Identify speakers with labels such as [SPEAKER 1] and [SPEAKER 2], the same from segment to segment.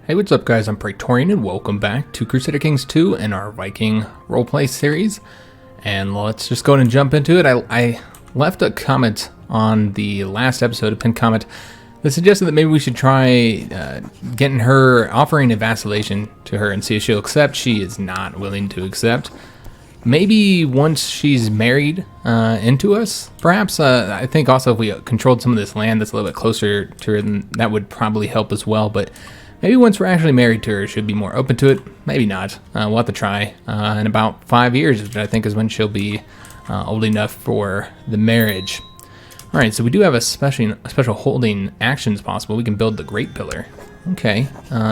[SPEAKER 1] Hey, what's up guys, I'm Praetorian and welcome back to Crusader Kings II and our Viking roleplay series. And let's just go ahead and jump into it. I left a comment on the last episode, a pinned comment, that suggested that maybe we should try getting her, offering a vacillation to her and see if she'll accept. She is not willing to accept. Maybe once she's married into us, perhaps. I think also if we controlled some of this land that's a little bit closer to her, then that would probably help as well. But maybe once we're actually married to her, she'll be more open to it. Maybe not. We'll have to try. In about 5 years, which I think is when she'll be old enough for the marriage. All right, so we do have a special holding actions possible. We can build the Great Pillar. Okay,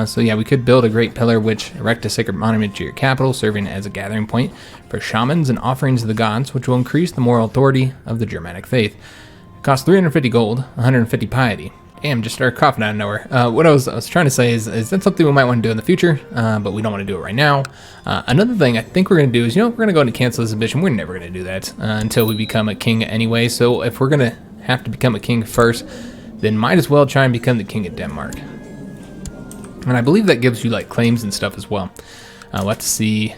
[SPEAKER 1] so yeah, we could build a Great Pillar, which erect a sacred monument to your capital, serving as a gathering point for shamans and offerings to the gods, which will increase the moral authority of the Germanic faith. It costs 350 gold, 150 piety. Damn, just started coughing out of nowhere. What I was trying to say is that something we might want to do in the future, but we don't want to do it right now. Another thing I think we're going to do is, we're going to go and cancel this ambition. We're never going to do that until we become a king anyway. So if we're going to have to become a king first, then might as well try and become the king of Denmark. And I believe that gives you like claims and stuff as well. We'll have to see.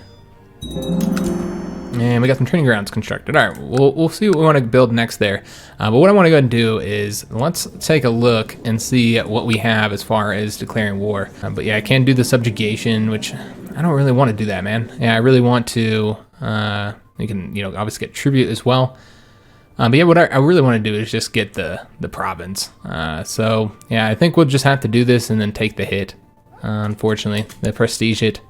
[SPEAKER 1] And we got some training grounds constructed. All right, we'll see what we want to build next there. But what I want to go ahead and do is let's take a look and see what we have as far as declaring war. But yeah, I can do the subjugation, which I don't really want to do that, man. Yeah, I really want to. We can, obviously get tribute as well. But yeah, what I really want to do is just get the province. So yeah, I think we'll just have to do this and then take the hit. Unfortunately, the prestige hit,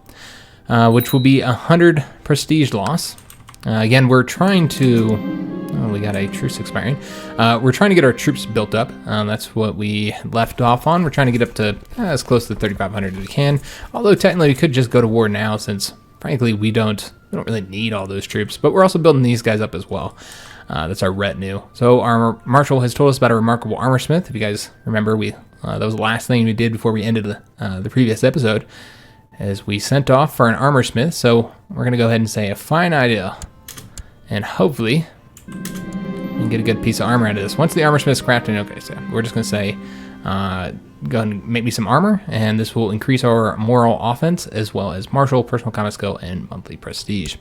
[SPEAKER 1] which will be 100 prestige loss. Again, we're trying to. Oh, we got a truce expiring. We're trying to get our troops built up. That's what we left off on. We're trying to get up to as close to 3,500 as we can. Although technically, we could just go to war now, since frankly we don't really need all those troops. But we're also building these guys up as well. That's our retinue. So our marshal has told us about a remarkable armor smith. If you guys remember, that was the last thing we did before we ended the previous episode, as we sent off for an armor smith. So we're going to go ahead and say a fine idea. And hopefully we can get a good piece of armor out of this. Once the armor smith's crafted, okay, so we're just going to say, go ahead and make me some armor, and this will increase our moral offense, as well as martial, personal combat skill, and monthly prestige.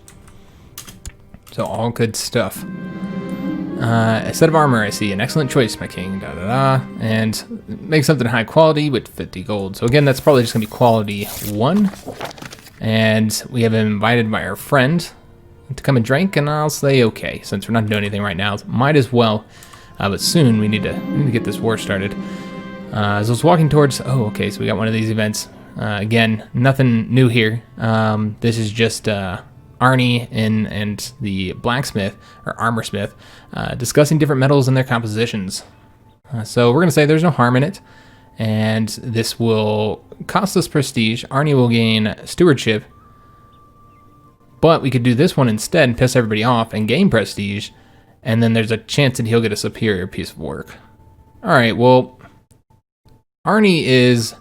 [SPEAKER 1] So all good stuff. A set of armor, I see. An excellent choice, my king. And make something high quality with 50 gold. So again, that's probably just going to be quality 1. And we have been invited by our friend to come and drink, and I'll say okay, since we're not doing anything right now. Might as well. But soon we need to get this war started. As I was walking towards. Oh, okay. So we got one of these events. Again, nothing new here. This is just Arnie and the blacksmith or armorsmith discussing different metals and their compositions. So we're gonna say there's no harm in it, and this will cost us prestige. Arnie will gain stewardship. But we could do this one instead and piss everybody off and gain prestige, and then there's a chance that he'll get a superior piece of work. All right, well, Arnie is...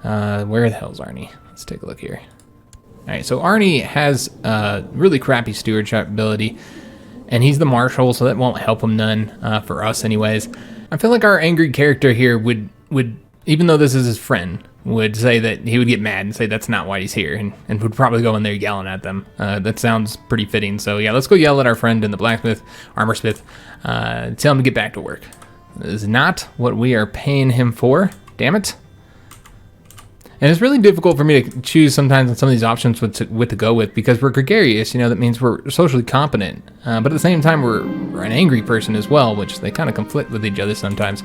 [SPEAKER 1] where the hell's Arnie? Let's take a look here. All right, so Arnie has really crappy stewardship ability, and he's the marshal, so that won't help him none for us anyways. I feel like our angry character here would even though this is his friend, would say that he would get mad and say that's not why he's here, and would probably go in there yelling at them. That sounds pretty fitting. So yeah, let's go yell at our friend in the blacksmith, armorsmith, tell him to get back to work. This is not what we are paying him for. Damn it. And it's really difficult for me to choose sometimes on some of these options what to go with, because we're gregarious, that means we're socially competent. But at the same time, we're an angry person as well, which they kind of conflict with each other sometimes.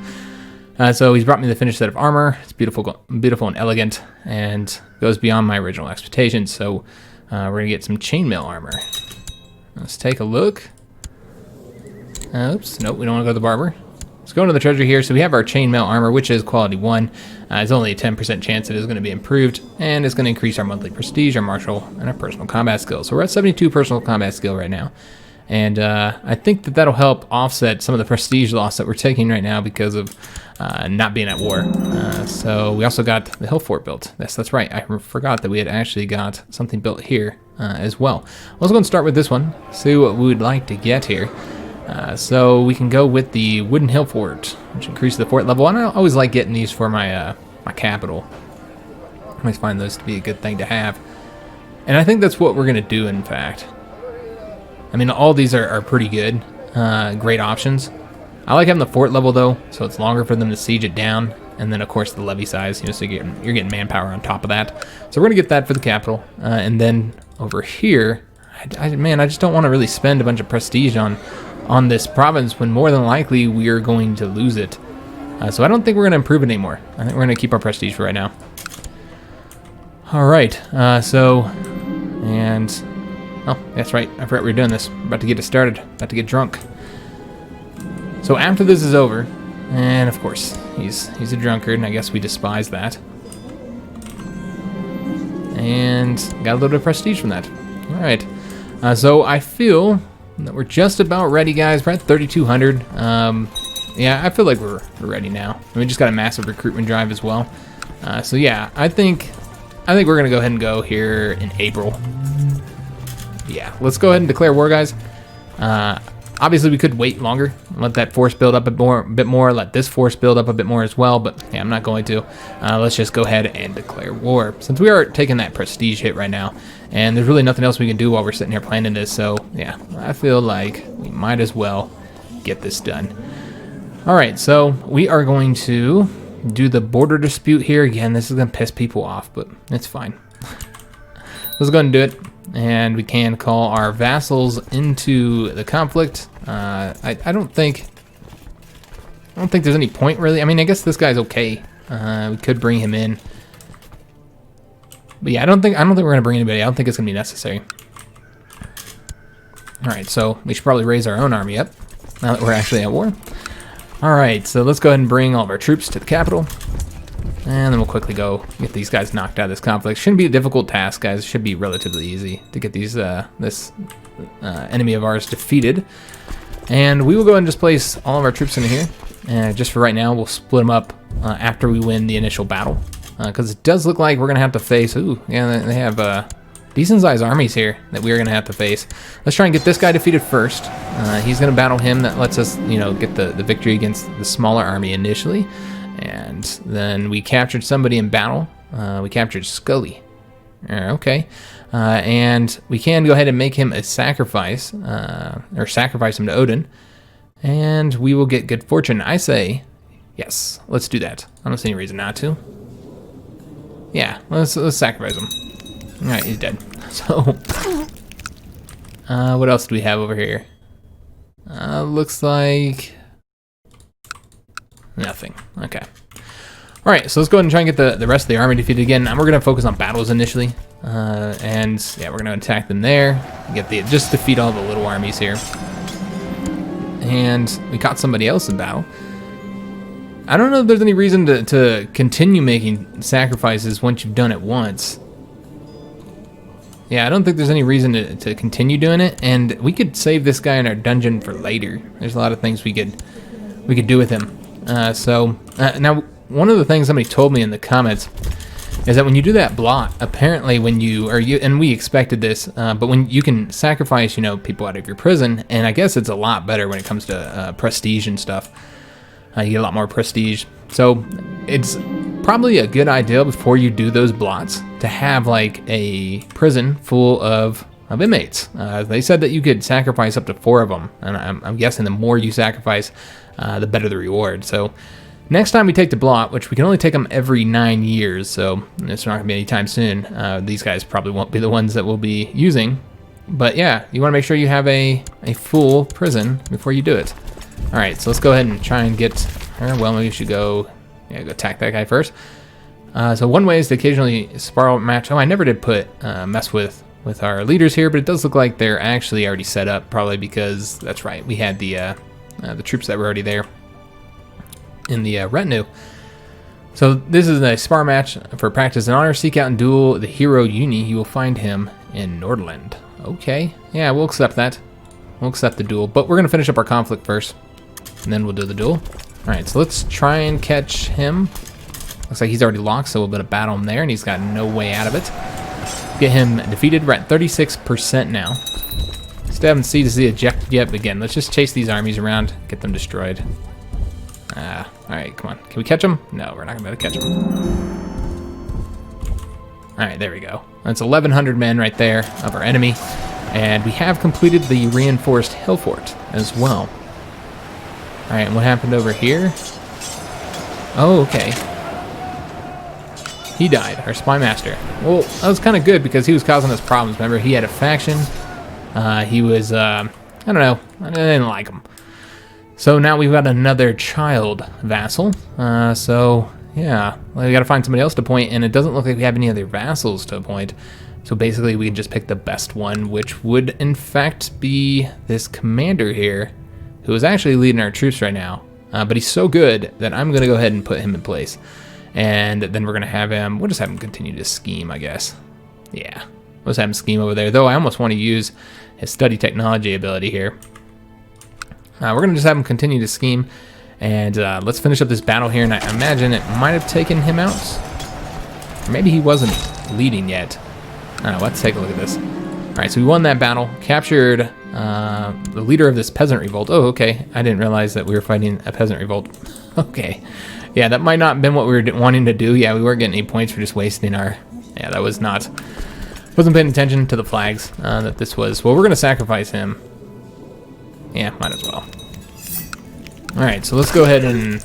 [SPEAKER 1] So he's brought me the finished set of armor. It's beautiful and elegant, and goes beyond my original expectations. So we're going to get some chainmail armor. Let's take a look. Oops, nope, we don't want to go to the barber. Let's go into the treasure here. So we have our chainmail armor, which is quality 1. It's only a 10% chance it is going to be improved, and it's going to increase our monthly prestige, our martial, and our personal combat skill. So we're at 72 personal combat skill right now. And I think that'll help offset some of the prestige loss that we're taking right now because of not being at war. So we also got the hill fort built. That's right. I forgot that we had actually got something built here as well. Let's go and start with this one. See what we would like to get here. So we can go with the wooden hill fort, which increases the fort level. And I always like getting these for my my capital. always find those to be a good thing to have. And I think that's what we're going to do, in fact. I mean, all these are pretty good. Great options. I like having the fort level, though, so it's longer for them to siege it down. And then, of course, the levy size, you know, so you're getting manpower on top of that. So we're going to get that for the capital. And then over here, man, I just don't want to really spend a bunch of prestige on this province when more than likely we are going to lose it. So I don't think we're going to improve it anymore. I think we're going to keep our prestige for right now. All right, and oh, that's right. I forgot we were doing this. About to get it started. About to get drunk. So after this is over, and of course he's a drunkard, and I guess we despise that. And got a little bit of prestige from that. All right. So I feel that we're just about ready, guys. We're at 3,200. Yeah, I feel like we're ready now. And we just got a massive recruitment drive as well. So yeah, I think we're gonna go ahead and go here in April. Yeah, let's go ahead and declare war, guys. Obviously, we could wait longer, let that force build up a bit more, let this force build up a bit more as well, but yeah, I'm not going to. Let's just go ahead and declare war, since we are taking that prestige hit right now, and there's really nothing else we can do while we're sitting here planning this, so yeah, I feel like we might as well get this done. All right, so we are going to do the border dispute here. Again, this is going to piss people off, but it's fine. Let's go ahead and do it. And we can call our vassals into the conflict. I don't think there's any point really. I mean, I guess this guy's okay. We could bring him in, but yeah, I don't think we're gonna bring anybody. I don't think it's gonna be necessary. All right, so we should probably raise our own army up now that we're actually at war. All right, so let's go ahead and bring all of our troops to the capital. And then we'll quickly go get these guys knocked out of this conflict. Shouldn't be a difficult task, guys. It should be relatively easy to get these this enemy of ours defeated. And we will go ahead and just place all of our troops in here. And just for right now, we'll split them up after we win the initial battle. Because it does look like we're going to have to face... Ooh, yeah, they have decent-sized armies here that we're going to have to face. Let's try and get this guy defeated first. He's going to battle him. That lets us, you know, get the victory against the smaller army initially. And then we captured somebody in battle. We captured Scully. Okay. And we can go ahead and make him a sacrifice, or sacrifice him to Odin. And we will get good fortune. I say, yes, let's do that. I don't see any reason not to. Yeah, let's sacrifice him. All right, he's dead. So, what else do we have over here? Looks like... nothing. Okay. All right, so let's go ahead and try and get the rest of the army defeated again. And we're going to focus on battles initially. And yeah, we're going to attack them there. Just defeat all the little armies here. And we caught somebody else in battle. I don't know if there's any reason to continue making sacrifices once you've done it once. Yeah, I don't think there's any reason to continue doing it. And we could save this guy in our dungeon for later. There's a lot of things we could do with him. Now, one of the things somebody told me in the comments is that when you do that blot, apparently and we expected this, but when you can sacrifice, you know, people out of your prison, and I guess it's a lot better when it comes to prestige and stuff. You get a lot more prestige. So it's probably a good idea before you do those blots to have like a prison full of inmates. They said that you could sacrifice up to 4 of them, and I'm guessing the more you sacrifice, the better the reward. So next time we take the blot, which we can only take them every 9 years, so it's not gonna be anytime soon. These guys probably won't be the ones that we'll be using, but yeah, you want to make sure you have a full prison before you do it. All right, so let's go ahead and try and get her. Well, maybe we should go attack that guy first. So one way is to occasionally spiral match. Oh, I never did mess with our leaders here, but it does look like they're actually already set up, probably because that's right, we had the troops that were already there in the retinue. So this is a spar match for practice and honor. Seek out and duel the hero Uni. You will find him in Nordland. Okay, yeah, we'll accept that. We'll accept the duel, but we're gonna finish up our conflict first, and then we'll do the duel. All right, so let's try and catch him. Looks like he's already locked, so we'll better battle him there, and he's got no way out of it. Get him defeated. We're at 36% now. Still haven't seen the ejected yet, but again, let's just chase these armies around, get them destroyed. All right, come on. Can we catch him? No, we're not gonna be able to catch him. All right, there we go. That's 1,100 men right there of our enemy. And we have completed the reinforced hill fort as well. All right, and what happened over here? Oh, okay. He died, our spy master. Well, that was kind of good because he was causing us problems. Remember, he had a faction. He was, I don't know, I didn't like him. So now we've got another child vassal. So, yeah, well, we got to find somebody else to appoint, and it doesn't look like we have any other vassals to appoint. So basically, we can just pick the best one, which would, in fact, be this commander here, who is actually leading our troops right now. But he's so good that I'm going to go ahead and put him in place. And then we're going to have him, we'll just have him continue to scheme, I guess. Yeah, we'll just have him scheme over there. Though I almost want to use his study technology ability here. We're going to just have him continue to scheme. And let's finish up this battle here. And I imagine it might have taken him out. Or maybe he wasn't leading yet. I don't know, let's take a look at this. All right, so we won that battle, captured the leader of this peasant revolt. Oh, okay, I didn't realize that we were fighting a peasant revolt. Okay, yeah, that might not have been what we were wanting to do. Yeah, we weren't getting any points for just wasting our, yeah, that was not, wasn't paying attention to the flags that this was. Well, we're gonna sacrifice him. Yeah, might as well. All right, so let's go ahead and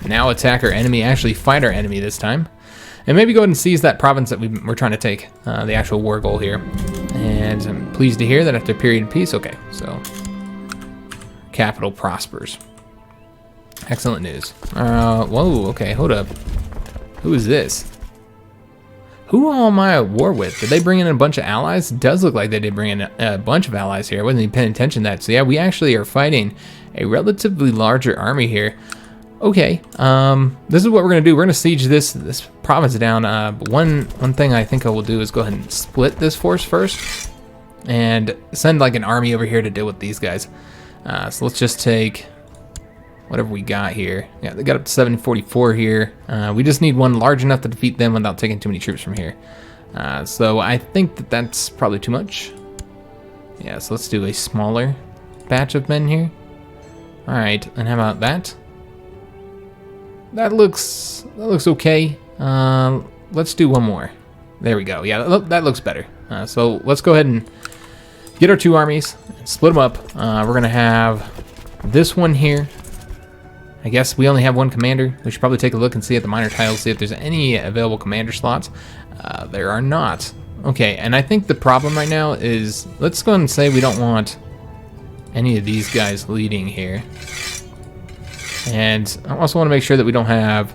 [SPEAKER 1] now attack our enemy, actually fight our enemy this time. And maybe go ahead and seize that province that we're trying to take, the actual war goal here. And I'm pleased to hear that after a period of peace, okay, so capital prospers. Excellent news. Whoa, okay, hold up. Who is this? Who all am I at war with? Did they bring in a bunch of allies? It does look like they did bring in a bunch of allies here. I wasn't even paying attention to that. So yeah, we actually are fighting a relatively larger army here. Okay, this is what we're gonna do. We're gonna siege this province down. But one thing I think I will do is go ahead and split this force first, and send like an army over here to deal with these guys. So let's just take whatever we got here. Yeah, they got up to 744 here. We just need one large enough to defeat them without taking too many troops from here. So I think that that's probably too much. Yeah, so let's do a smaller batch of men here. All right, and how about that? That looks okay. Let's do one more. There we go. Yeah, that looks better. So let's go ahead and get our two armies, and split them up. We're gonna have this one here. I guess we only have one commander. We should probably take a look and see at the minor titles, see if there's any available commander slots. There are not. Okay, and I think the problem right now is, let's go ahead and say we don't want any of these guys leading here. And I also want to make sure that we don't have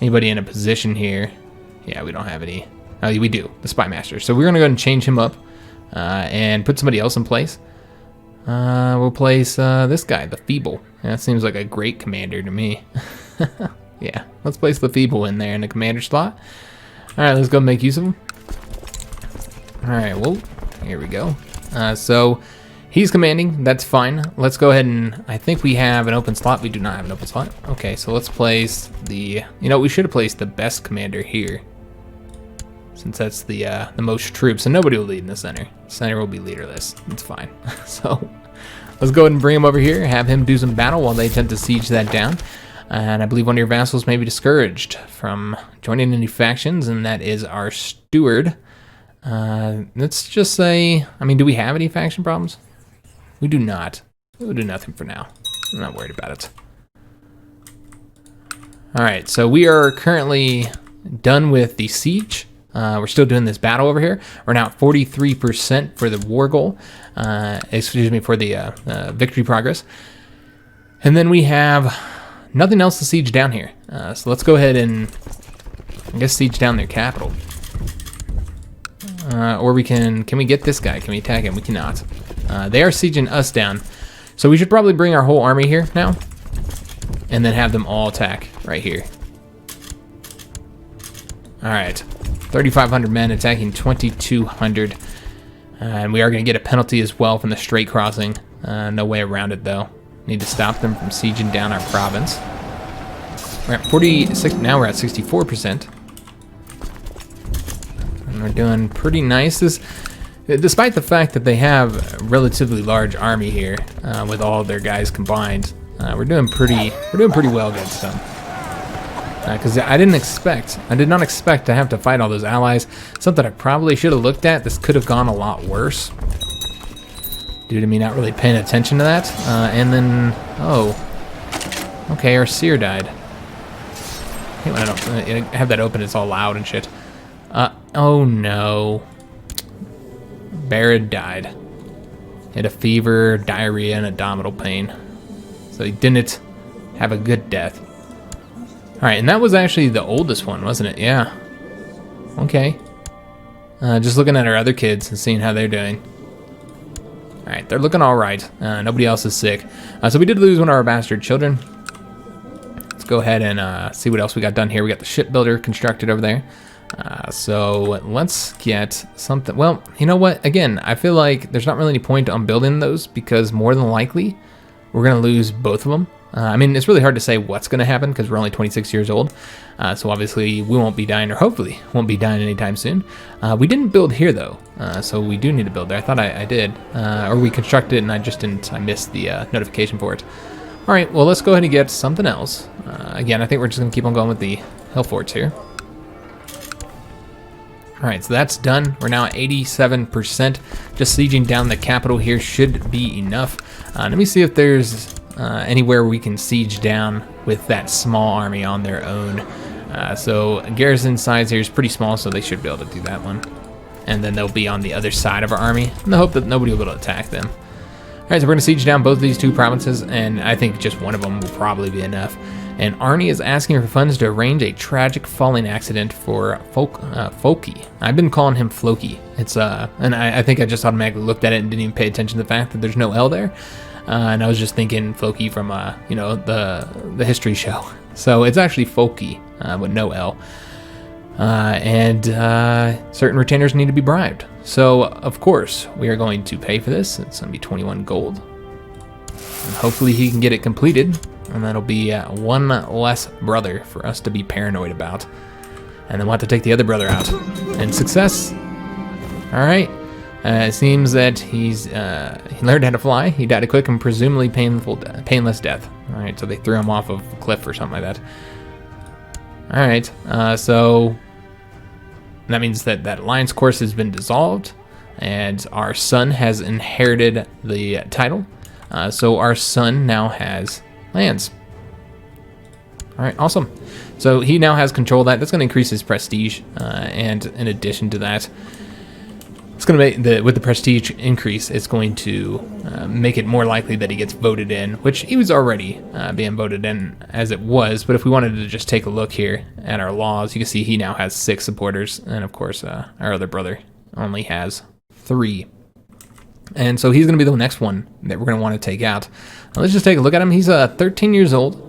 [SPEAKER 1] anybody in a position here. Yeah, we don't have any. Oh, we do, the Spy Master. So we're going to go ahead and change him up and put somebody else in place. We'll place this guy, the Feeble. That seems like a great commander to me. Yeah, let's place the Feeble in there in the commander slot. All right, let's go make use of him. All right, well, here we go. So he's commanding, that's fine. Let's go ahead and, I think we have an open slot. We do not have an open slot. Okay, so let's place the, you know, we should have placed the best commander here, since that's the most troops, and nobody will lead in the center. Center will be leaderless, it's fine. So let's go ahead and bring him over here, have him do some battle while they attempt to siege that down. And I believe one of your vassals may be discouraged from joining any factions, and that is our steward. Let's just say, I mean, do we have any faction problems? We do not. We'll do nothing for now. I'm not worried about it. All right, so we are currently done with the siege. We're still doing this battle over here. We're now at 43% for the war goal. Excuse me, for the victory progress. And then we have nothing else to siege down here. So let's go ahead and, I guess, siege down their capital. Or we can we get this guy? Can we attack him? We cannot. They are sieging us down. So we should probably bring our whole army here now, and then have them all attack right here. All right, 3,500 men attacking 2,200. And we are gonna get a penalty as well from the straight crossing. No way around it though. Need to stop them from sieging down our province. We're at 46, now we're at 64%. And we're doing pretty nice. Despite the fact that they have a relatively large army here, with all of their guys combined, we're doing pretty well against them. because I did not expect to have to fight all those allies. Something I probably should have looked at. This could have gone a lot worse due to me not really paying attention to that. And then, oh, okay, our seer died. I hate when I don't have that open, it's all loud and shit. Oh no. Barad died. He had a fever, diarrhea, and abdominal pain. So he didn't have a good death. Alright, and that was actually the oldest one, wasn't it? Yeah. Okay. Just looking at our other kids and seeing how they're doing. Alright, they're looking alright. Nobody else is sick. So we did lose one of our bastard children. Let's go ahead and see what else we got done here. We got the shipbuilder constructed over there. So let's get something. Well, you know what? Again, I feel like there's not really any point on building those because more than likely we're going to lose both of them. I mean, it's really hard to say what's going to happen because we're only 26 years old. So obviously we won't be dying, or hopefully won't be dying anytime soon. We didn't build here though. So we do need to build there. I thought I did. Or we constructed and I just didn't. I missed the notification for it. All right, well, let's go ahead and get something else. Again, I think we're just going to keep on going with the hill forts here. All right, so that's done. We're now at 87%. Just sieging down the capital here should be enough. Let me see if there's anywhere we can siege down with that small army on their own. So garrison size here is pretty small, so they should be able to do that one. And then they'll be on the other side of our army in the hope that nobody will be able to attack them. All right, so we're going to siege down both of these two provinces, and I think just one of them will probably be enough. And Arnie is asking for funds to arrange a tragic falling accident for Folky. I've been calling him Floki. It's and I think I just automatically looked at it and didn't even pay attention to the fact that there's no L there. And I was just thinking Floki from you know, the history show. So it's actually Folky with no L. And certain retainers need to be bribed. So of course we are going to pay for this. It's going to be 21 gold. And hopefully he can get it completed. And that'll be one less brother for us to be paranoid about. And then we'll have to take the other brother out. And success. Alright. It seems that he learned how to fly. He died a quick and presumably painless death. Alright, so they threw him off of a cliff or something like that. Alright, so that means that alliance course has been dissolved. And our son has inherited the title. So our son now has lands. All right, awesome. So he now has control of that. That's going to increase his prestige, and in addition to that, it's going to make with the prestige increase, it's going to make it more likely that he gets voted in, which he was already being voted in as it was. But if we wanted to just take a look here at our laws, you can see he now has 6 supporters, and of course, our other brother only has 3. And so he's going to be the next one that we're going to want to take out. Now, let's just take a look at him. He's 13 years old.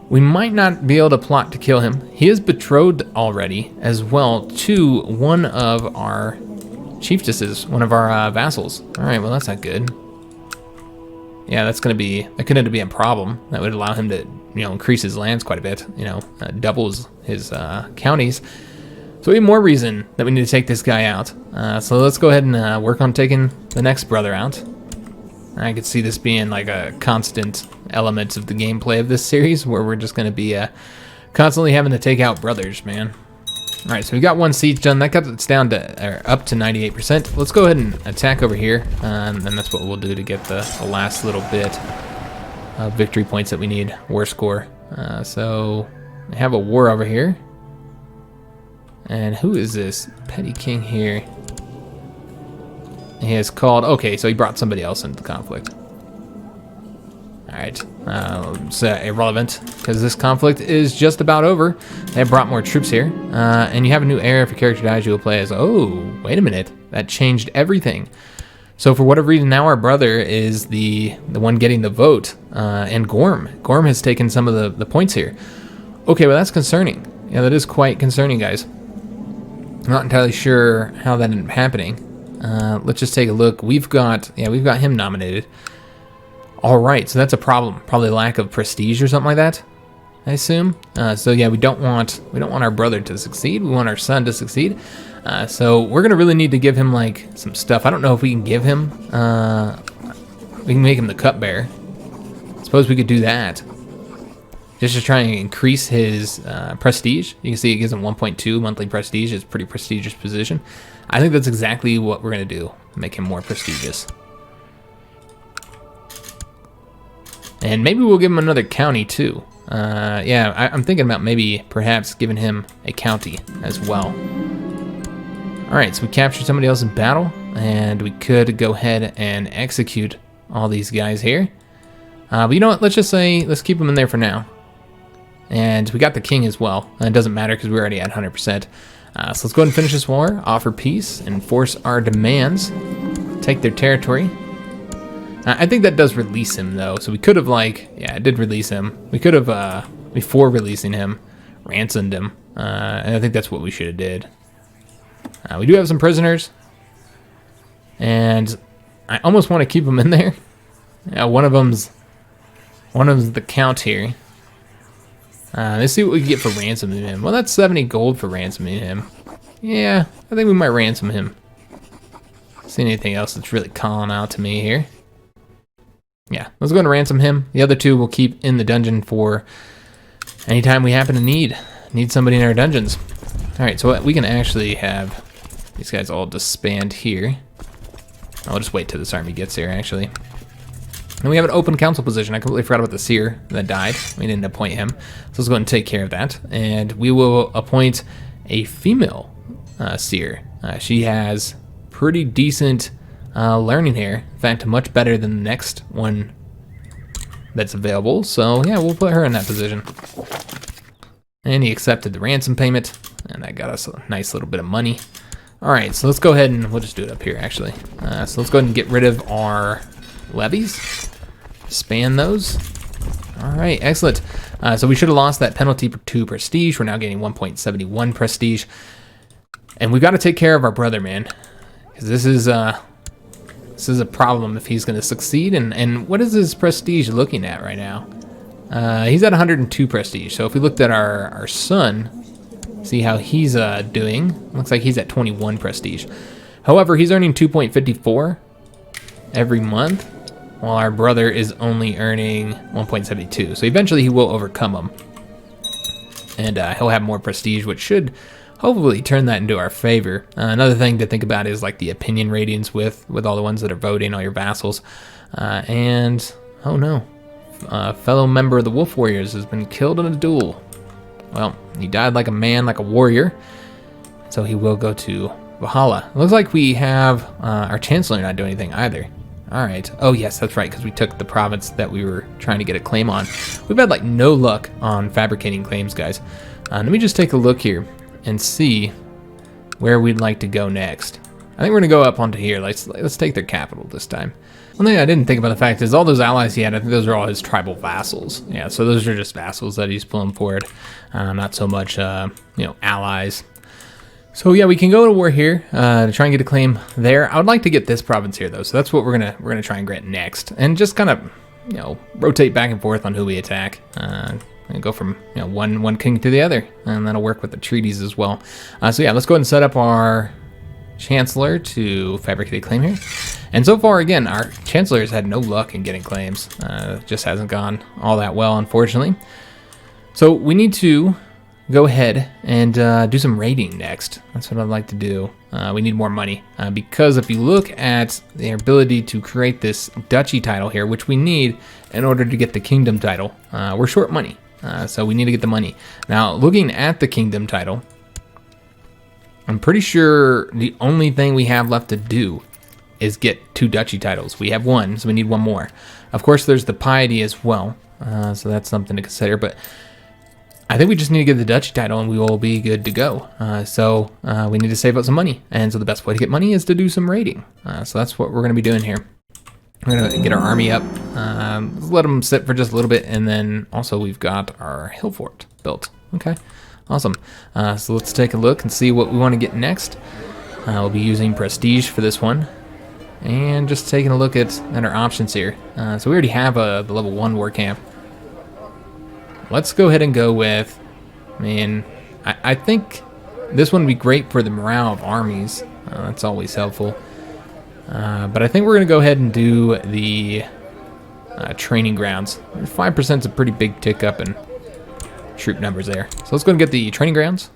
[SPEAKER 1] We might not be able to plot to kill him. He is betrothed already as well to one of our chieftesses, one of our vassals. All right, well, that's not good. Yeah, that could end up being a problem. That would allow him to, you know, increase his lands quite a bit, you know, doubles his counties. So even more reason that we need to take this guy out. So let's go ahead and work on taking the next brother out. I could see this being like a constant element of the gameplay of this series, where we're just going to be constantly having to take out brothers, man. All right, so we got one siege done. That got us down to up to 98%. Let's go ahead and attack over here, and that's what we'll do to get the last little bit of victory points that we need. War score. So we have a war over here. And who is this petty king here? He has called, okay, so he brought somebody else into the conflict. Alright, it's irrelevant, because this conflict is just about over. They have brought more troops here, and you have a new heir. If your character dies, you will play as, oh, wait a minute, that changed everything. So for whatever reason, now our brother is the one getting the vote, and Gorm has taken some of the points here. Okay, well, that's concerning. Yeah, that is quite concerning, guys. I'm not entirely sure how that ended up happening. Let's just take a look. We've got him nominated. All right, so that's a problem. Probably lack of prestige or something like that, I assume. So yeah, we don't want our brother to succeed. We want our son to succeed. So we're gonna really need to give him like some stuff. I don't know if we can give him. We can make him the cupbearer. Suppose we could do that. just to try and increase his prestige. You can see it gives him 1.2 monthly prestige. It's a pretty prestigious position. I think that's exactly what we're going to do, make him more prestigious. And maybe we'll give him another county too. Yeah, I'm thinking about maybe perhaps giving him a county as well. Alright, so we captured somebody else in battle, and we could go ahead and execute all these guys here. But you know what, let's just say, let's keep them in there for now. And we got the king as well. It doesn't matter because we're already at 100%. So let's go ahead and finish this war, offer peace, enforce our demands, take their territory. I think that does release him though, so we could have yeah, it did release him. We could have, before releasing him, ransomed him. And I think that's what we should have did. We do have some prisoners, and I almost want to keep them in there. One of them's the count here. Let's see what we can get for ransoming him. Well, that's 70 gold for ransoming him. Yeah, I think we might ransom him. See anything else that's really calling out to me here? Yeah, let's go and ransom him. The other two we'll keep in the dungeon for anytime we happen to need somebody in our dungeons. All right, so we can actually have these guys all disband here. I'll just wait till this army gets here, actually. And we have an open council position. I completely forgot about the seer that died. We didn't appoint him. So let's go ahead and take care of that. And we will appoint a female seer. She has pretty decent learning here. In fact, much better than the next one that's available. So yeah, we'll put her in that position. And he accepted the ransom payment. And that got us a nice little bit of money. All right, so let's go ahead and we'll just do it up here, actually. So let's go ahead and get rid of our levies. Span those. All right, excellent. So we should have lost that penalty for 2 prestige. We're now getting 1.71 prestige. And we've got to take care of our brother, man. Because this is a problem if he's going to succeed. And what is his prestige looking at right now? He's at 102 prestige. So if we looked at our son, see how he's doing. Looks like he's at 21 prestige. However, he's earning 2.54 every month, while our brother is only earning 1.72. So eventually he will overcome him. And he'll have more prestige, which should hopefully turn that into our favor. Another thing to think about is like the opinion ratings with all the ones that are voting, all your vassals. And, oh no, a fellow member of the Wolf Warriors has been killed in a duel. Well, he died like a man, like a warrior. So he will go to Valhalla. It looks like we have our Chancellor not doing anything either. All right. Oh, yes, that's right, because we took the province that we were trying to get a claim on. We've had, like, no luck on fabricating claims, guys. Let me just take a look here and see where we'd like to go next. I think we're going to go up onto here. Let's take their capital this time. One thing I didn't think about the fact is all those allies he had, I think those are all his tribal vassals. Yeah, so those are just vassals that he's pulling forward. Not so much, allies. So yeah, we can go to war here to try and get a claim there. I would like to get this province here though, so that's what we're gonna try and grant next, and just kind of rotate back and forth on who we attack, and go from one king to the other, and that'll work with the treaties as well. So yeah, let's go ahead and set up our Chancellor to fabricate a claim here. And so far, again, our Chancellor has had no luck in getting claims. Just hasn't gone all that well, unfortunately. So we need to go ahead and do some raiding next. That's what I'd like to do. We need more money because if you look at the ability to create this duchy title here, which we need in order to get the kingdom title, we're short money. So we need to get the money. Now, looking at the kingdom title, I'm pretty sure the only thing we have left to do is get 2 duchy titles. We have 1, so we need 1 more. Of course, there's the piety as well, so that's something to consider, but I think we just need to get the duchy title and we will be good to go. So we need to save up some money, and so the best way to get money is to do some raiding. So that's what we're going to be doing here. We're going to get our army up, let them sit for just a little bit, and then also we've got our hill fort built. Okay, awesome. So let's take a look and see what we want to get next. We'll be using prestige for this one, and just taking a look at our options here. So we already have the level 1 war camp. Let's go ahead and go with, I think this one would be great for the morale of armies. That's always helpful. But I think we're going to go ahead and do the training grounds. 5% is a pretty big tick up in troop numbers there. So let's go and get the training grounds.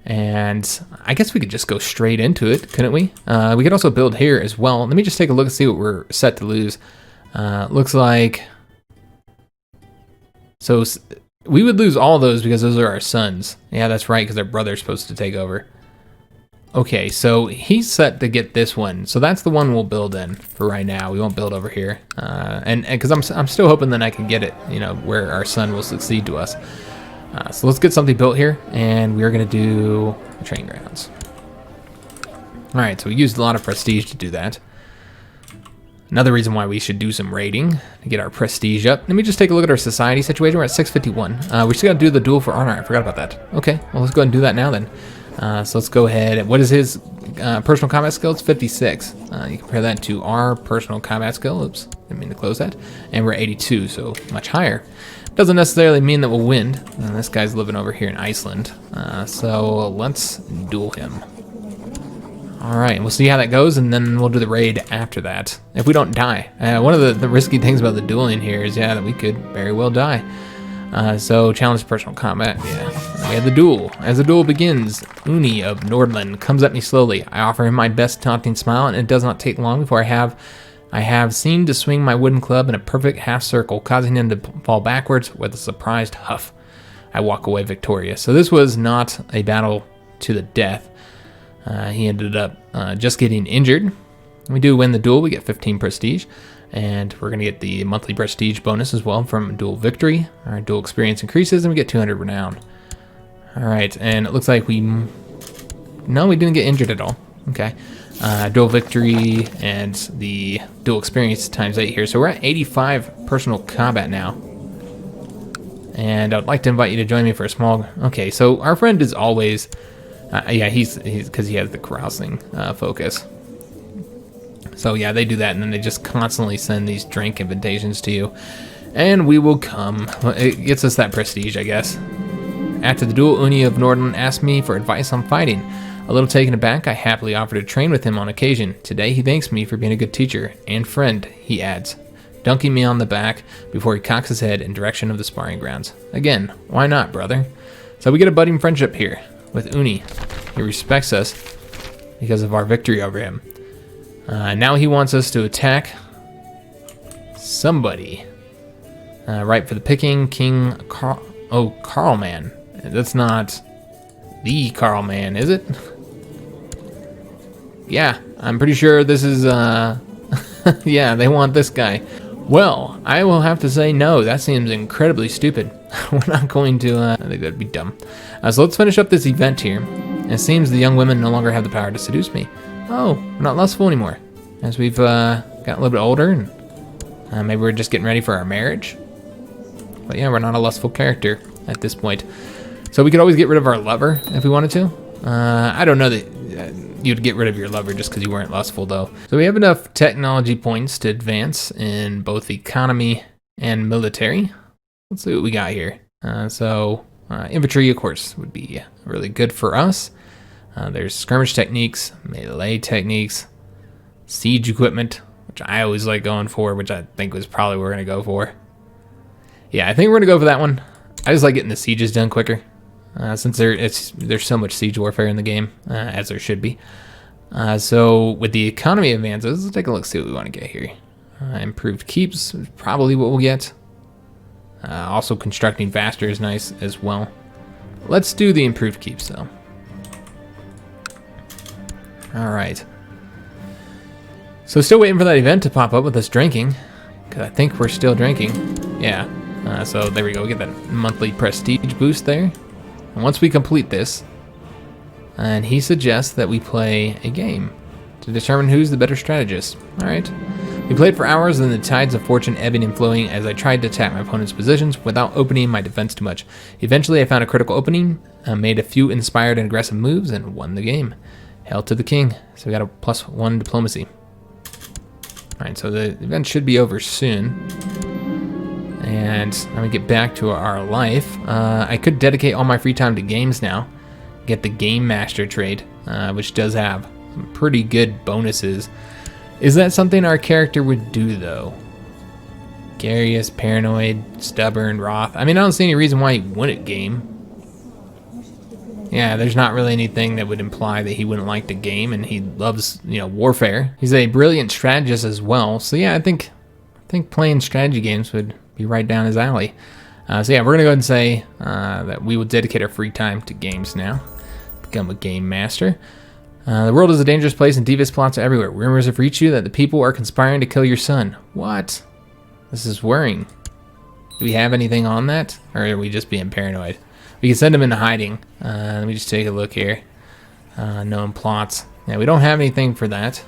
[SPEAKER 1] And I guess we could just go straight into it, couldn't we? We could also build here as well. Let me just take a look and see what we're set to lose. Looks like... So we would lose all those because those are our sons. Yeah, that's right, because our brother's supposed to take over. Okay, so he's set to get this one. So that's the one we'll build in for right now. We won't build over here. And because I'm still hoping that I can get it, you know, where our son will succeed to us. So let's get something built here, and we're going to do the training grounds. All right, so we used a lot of prestige to do that. Another reason why we should do some raiding to get our prestige up. Let me just take a look at our society situation. We're at 651. We still got to do the duel for honor. I forgot about that. Okay, well, let's go ahead and do that now then. So let's go ahead. What is his personal combat skill? It's 56. You compare that to our personal combat skill. Oops, didn't mean to close that. And we're 82, so much higher. Doesn't necessarily mean that we'll win. This guy's living over here in Iceland. So let's duel him. All right, we'll see how that goes, and then we'll do the raid after that. If we don't die. One of the risky things about the dueling here is, yeah, that we could very well die. So challenge personal combat, yeah. We have the duel. As the duel begins, Uni of Nordland comes at me slowly. I offer him my best taunting smile, and it does not take long before I have seemed to swing my wooden club in a perfect half circle, causing him to fall backwards with a surprised huff. I walk away victorious. So this was not a battle to the death. He ended up just getting injured. We do win the duel. We get 15 prestige. And we're going to get the monthly prestige bonus as well from duel victory. Our duel experience increases, and we get 200 renown. All right, and it looks like no, we didn't get injured at all. Okay. Duel victory and the duel experience times 8 here. So we're at 85 personal combat now. And I'd like to invite you to join me for a small... Okay, so our friend is always... yeah, he's because he has the carousing focus. So yeah, they do that, and then they just constantly send these drink invitations to you. And we will come. It gets us that prestige, I guess. After the duel, Uni of Norden asked me for advice on fighting. A little taken aback, I happily offered to train with him on occasion. Today, he thanks me for being a good teacher and friend, he adds, dunking me on the back before he cocks his head in direction of the sparring grounds. Again, why not, brother? So we get a budding friendship here with Uni. He respects us because of our victory over him. Now he wants us to attack somebody. Right for the picking, King Carlman. That's not the Carlman, is it? Yeah, I'm pretty sure this is, yeah, they want this guy. Well, I will have to say no, that seems incredibly stupid. We're not going to, I think that'd be dumb. So let's finish up this event here. It seems the young women no longer have the power to seduce me. Oh, we're not lustful anymore. As we've gotten a little bit older, and maybe we're just getting ready for our marriage. But yeah, we're not a lustful character at this point. So we could always get rid of our lover if we wanted to. I don't know that you'd get rid of your lover just because you weren't lustful, though. So we have enough technology points to advance in both economy and military. Let's see what we got here. Infantry, of course, would be really good for us. There's skirmish techniques, melee techniques, siege equipment, which I always like going for, which I think was probably what we're going to go for. Yeah, I think we're going to go for that one. I just like getting the sieges done quicker, since there's so much siege warfare in the game, as there should be. So with the economy advances, let's take a look, see what we want to get here. Improved keeps is probably what we'll get. Also constructing faster is nice as well. Let's do the improved keeps though. All right. So still waiting for that event to pop up with us drinking, because I think we're still drinking. Yeah. So there we go. We get that monthly prestige boost there. And once we complete this, and he suggests that we play a game to determine who's the better strategist. All right. We played for hours, and the tides of fortune ebbing and flowing as I tried to attack my opponent's positions without opening my defense too much. Eventually, I found a critical opening, made a few inspired and aggressive moves, and won the game. Hail to the king. So we got a +1 diplomacy. All right, so the event should be over soon. And let me get back to our life. I could dedicate all my free time to games now. Get the Game Master trade, which does have some pretty good bonuses. Is that something our character would do, though? Gregarious, paranoid, stubborn, wroth. I mean, I don't see any reason why he wouldn't game. Yeah, there's not really anything that would imply that he wouldn't like the game, and he loves, you know, warfare. He's a brilliant strategist as well. So yeah, I think playing strategy games would be right down his alley. So yeah, we're gonna go ahead and say that we will dedicate our free time to games now. Become a game master. The world is a dangerous place and devious plots are everywhere. Rumors have reached you that the people are conspiring to kill your son. What? This is worrying. Do we have anything on that? Or are we just being paranoid? We can send him into hiding. Let me just take a look here. Known plots. Yeah, we don't have anything for that.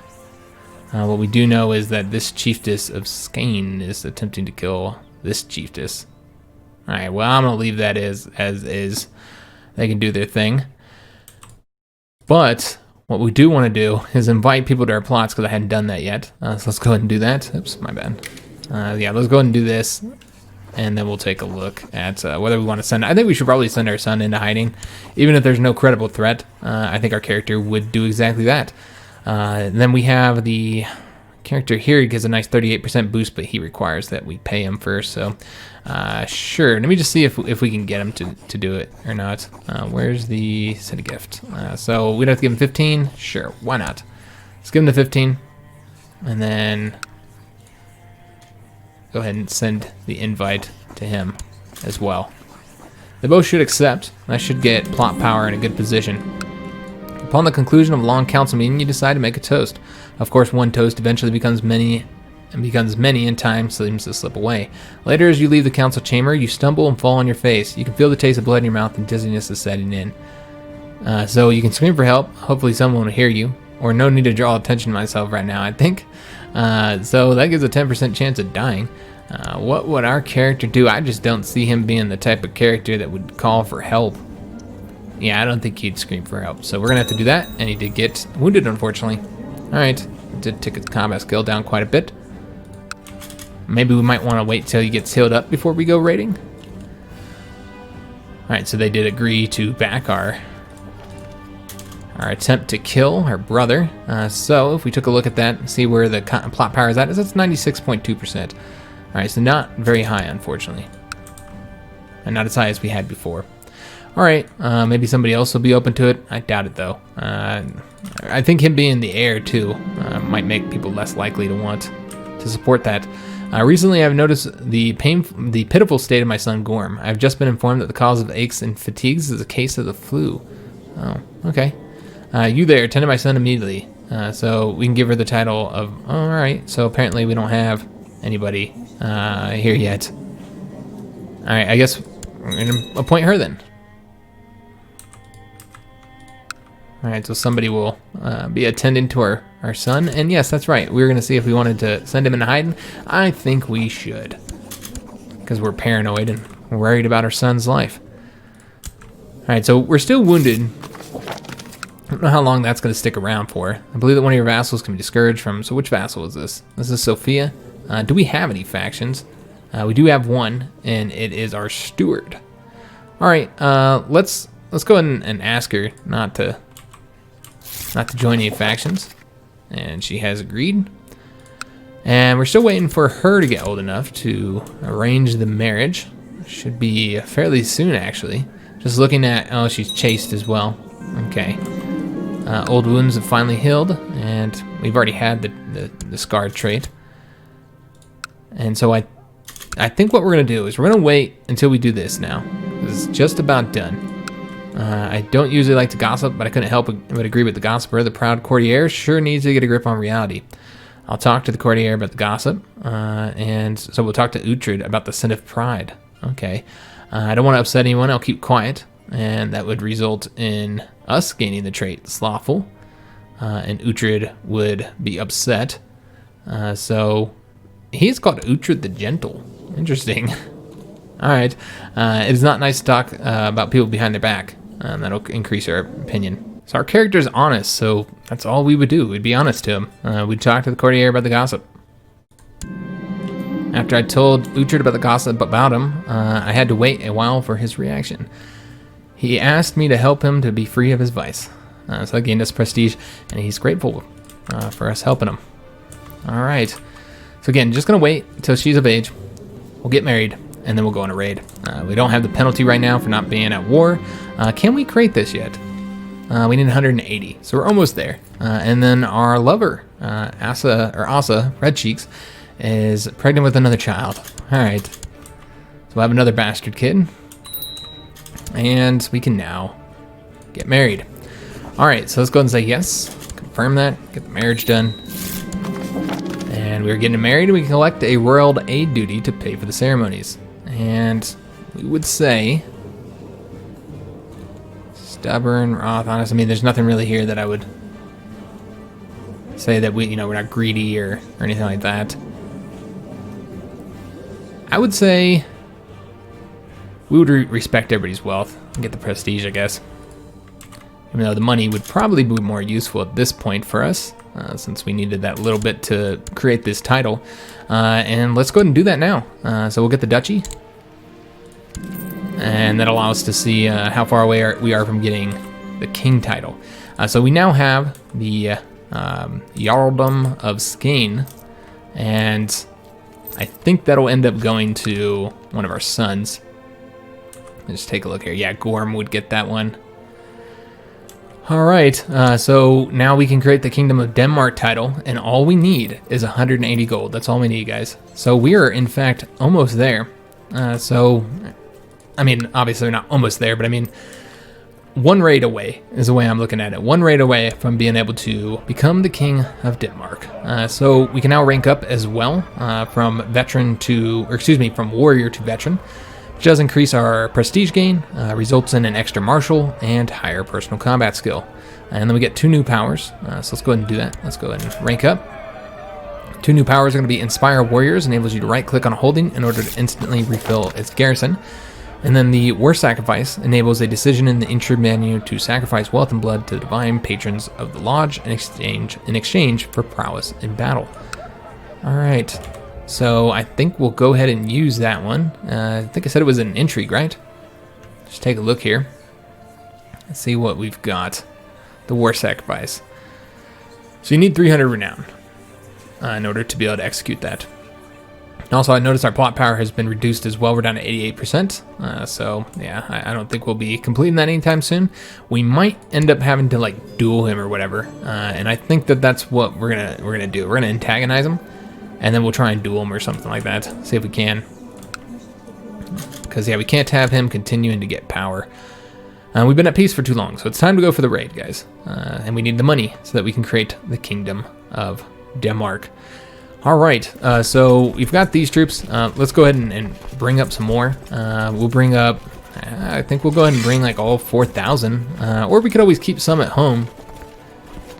[SPEAKER 1] What we do know is that this chiefess of Skane is attempting to kill this chiefess. Alright, well, I'm going to leave that as is. They can do their thing. But what we do want to do is invite people to our plots, because I hadn't done that yet. So let's go ahead and do that. Oops, my bad. Yeah, let's go ahead and do this. And then we'll take a look at whether we want to send... I think we should probably send our son into hiding. Even if there's no credible threat, I think our character would do exactly that. Then we have the character here. He gets a nice 38% boost, but he requires that we pay him first. So, sure. Let me just see if we can get him to do it or not. Where's the send a gift? So we'd have to give him 15. Sure, why not? Let's give him the 15. And then... go ahead and send the invite to him as well. They both should accept. I should get plot power in a good position. Upon the conclusion of a long council meeting, you decide to make a toast. Of course, one toast eventually becomes many, and time seems to slip away. Later, as you leave the council chamber, you stumble and fall on your face. You can feel the taste of blood in your mouth and dizziness is setting in. So you can scream for help. Hopefully someone will hear you. Or no need to draw attention to myself right now, I think. So that gives a 10% chance of dying. What would our character do? I just don't see him being the type of character that would call for help. Yeah, I don't think he'd scream for help. So we're going to have to do that. And he did get wounded, unfortunately. Alright, did take his combat skill down quite a bit. Maybe we might want to wait till he gets healed up before we go raiding. Alright, so they did agree to back our attempt to kill our brother. So if we took a look at that and see where the plot power is at, it's 96.2%. Alright, so not very high, unfortunately. And not as high as we had before. Alright, maybe somebody else will be open to it. I doubt it, though. I think him being the heir, too, might make people less likely to want to support that. Recently, I've noticed the pitiful state of my son, Gorm. I've just been informed that the cause of aches and fatigues is a case of the flu. Oh, okay. You there, tend to my son immediately. So we can give her the title of... Oh, alright, so apparently we don't have anybody here yet. Alright, I guess we're going to appoint her then. Alright, so somebody will be attending to our son. And yes, that's right. We were going to see if we wanted to send him into hiding. I think we should. Because we're paranoid and we're worried about our son's life. Alright, so we're still wounded. I don't know how long that's going to stick around for. I believe that one of your vassals can be discouraged from... So which vassal is this? This is Sophia. Do we have any factions? We do have one, and it is our steward. Alright, let's go ahead and ask her not to join any factions. And she has agreed. And we're still waiting for her to get old enough to arrange the marriage. Should be fairly soon, actually. Just looking at... Oh, she's chaste as well. Okay. Old wounds have finally healed, and we've already had the scarred trait. And so I think what we're going to do is we're going to wait until we do this now. This is just about done. I don't usually like to gossip, but I couldn't help but agree with the gossiper. The proud courtier sure needs to get a grip on reality. I'll talk to the courtier about the gossip, and so we'll talk to Uhtred about the sin of pride. Okay. I don't want to upset anyone. I'll keep quiet, and that would result in us gaining the trait slothful, and Uhtred would be upset. So he's called Uhtred the Gentle. Interesting. All right. It is not nice to talk about people behind their back. That'll increase our opinion. So our character's honest, so that's all we would do. We'd be honest to him. We'd talk to the courtier about the gossip. After I told Uhtred about the gossip about him, I had to wait a while for his reaction. He asked me to help him to be free of his vice. So that gained us prestige, and he's grateful for us helping him. All right. So again, just going to wait until she's of age. we'll get married, and then we'll go on a raid. We don't have the penalty right now for not being at war. Can we create this yet? We need 180, so we're almost there. And then our lover, Asa, Red Cheeks, is pregnant with another child. All right, so we'll have another bastard kid, and we can now get married. All right, so let's go ahead and say yes, confirm that, get the marriage done. And we're getting married, and we can collect a royal aid duty to pay for the ceremonies. And we would say stubborn, wrath, honest. I mean, there's nothing really here that I would say that we're not greedy or anything like that. I would say we would respect everybody's wealth and get the prestige, I guess. Even though the money would probably be more useful at this point for us, since we needed that little bit to create this title. And let's go ahead and do that now. So we'll get the duchy. And that allows us to see how far away we are from getting the king title. So we now have the Jarldom of Skane, and I think that'll end up going to one of our sons. Let's take a look here. Yeah, Gorm would get that one. All right, so now we can create the Kingdom of Denmark title, and all we need is 180 gold. That's all we need, guys. So we are, in fact, almost there. So, I mean, obviously we're not almost there, but I mean, one raid away is the way I'm looking at it. One raid away from being able to become the King of Denmark. So we can now rank up as well from warrior to veteran, which does increase our prestige gain, results in an extra martial and higher personal combat skill. And then we get 2 new powers. So let's go ahead and do that. Let's go ahead and rank up. 2 new powers are going to be Inspire Warriors, enables you to right click on a holding in order to instantly refill its garrison. And then the War Sacrifice enables a decision in the intro menu to sacrifice wealth and blood to the divine patrons of the lodge in exchange for prowess in battle. All right, so I think we'll go ahead and use that one. I think I said it was an intrigue, right? Just take a look here. Let's see what we've got. The War Sacrifice. So you need 300 renown in order to be able to execute that. Also, I noticed our plot power has been reduced as well. We're down to 88%. So yeah, I don't think we'll be completing that anytime soon. We might end up having to like duel him or whatever. And I think that's what we're gonna do. We're gonna antagonize him, and then we'll try and duel him or something like that. See if we can. Because yeah, we can't have him continuing to get power. We've been at peace for too long, so it's time to go for the raid, guys. And we need the money so that we can create the Kingdom of Denmark. All right, so we've got these troops. Let's go ahead and bring up some more. We'll bring up, I think we'll go ahead and bring like all 4,000, or we could always keep some at home.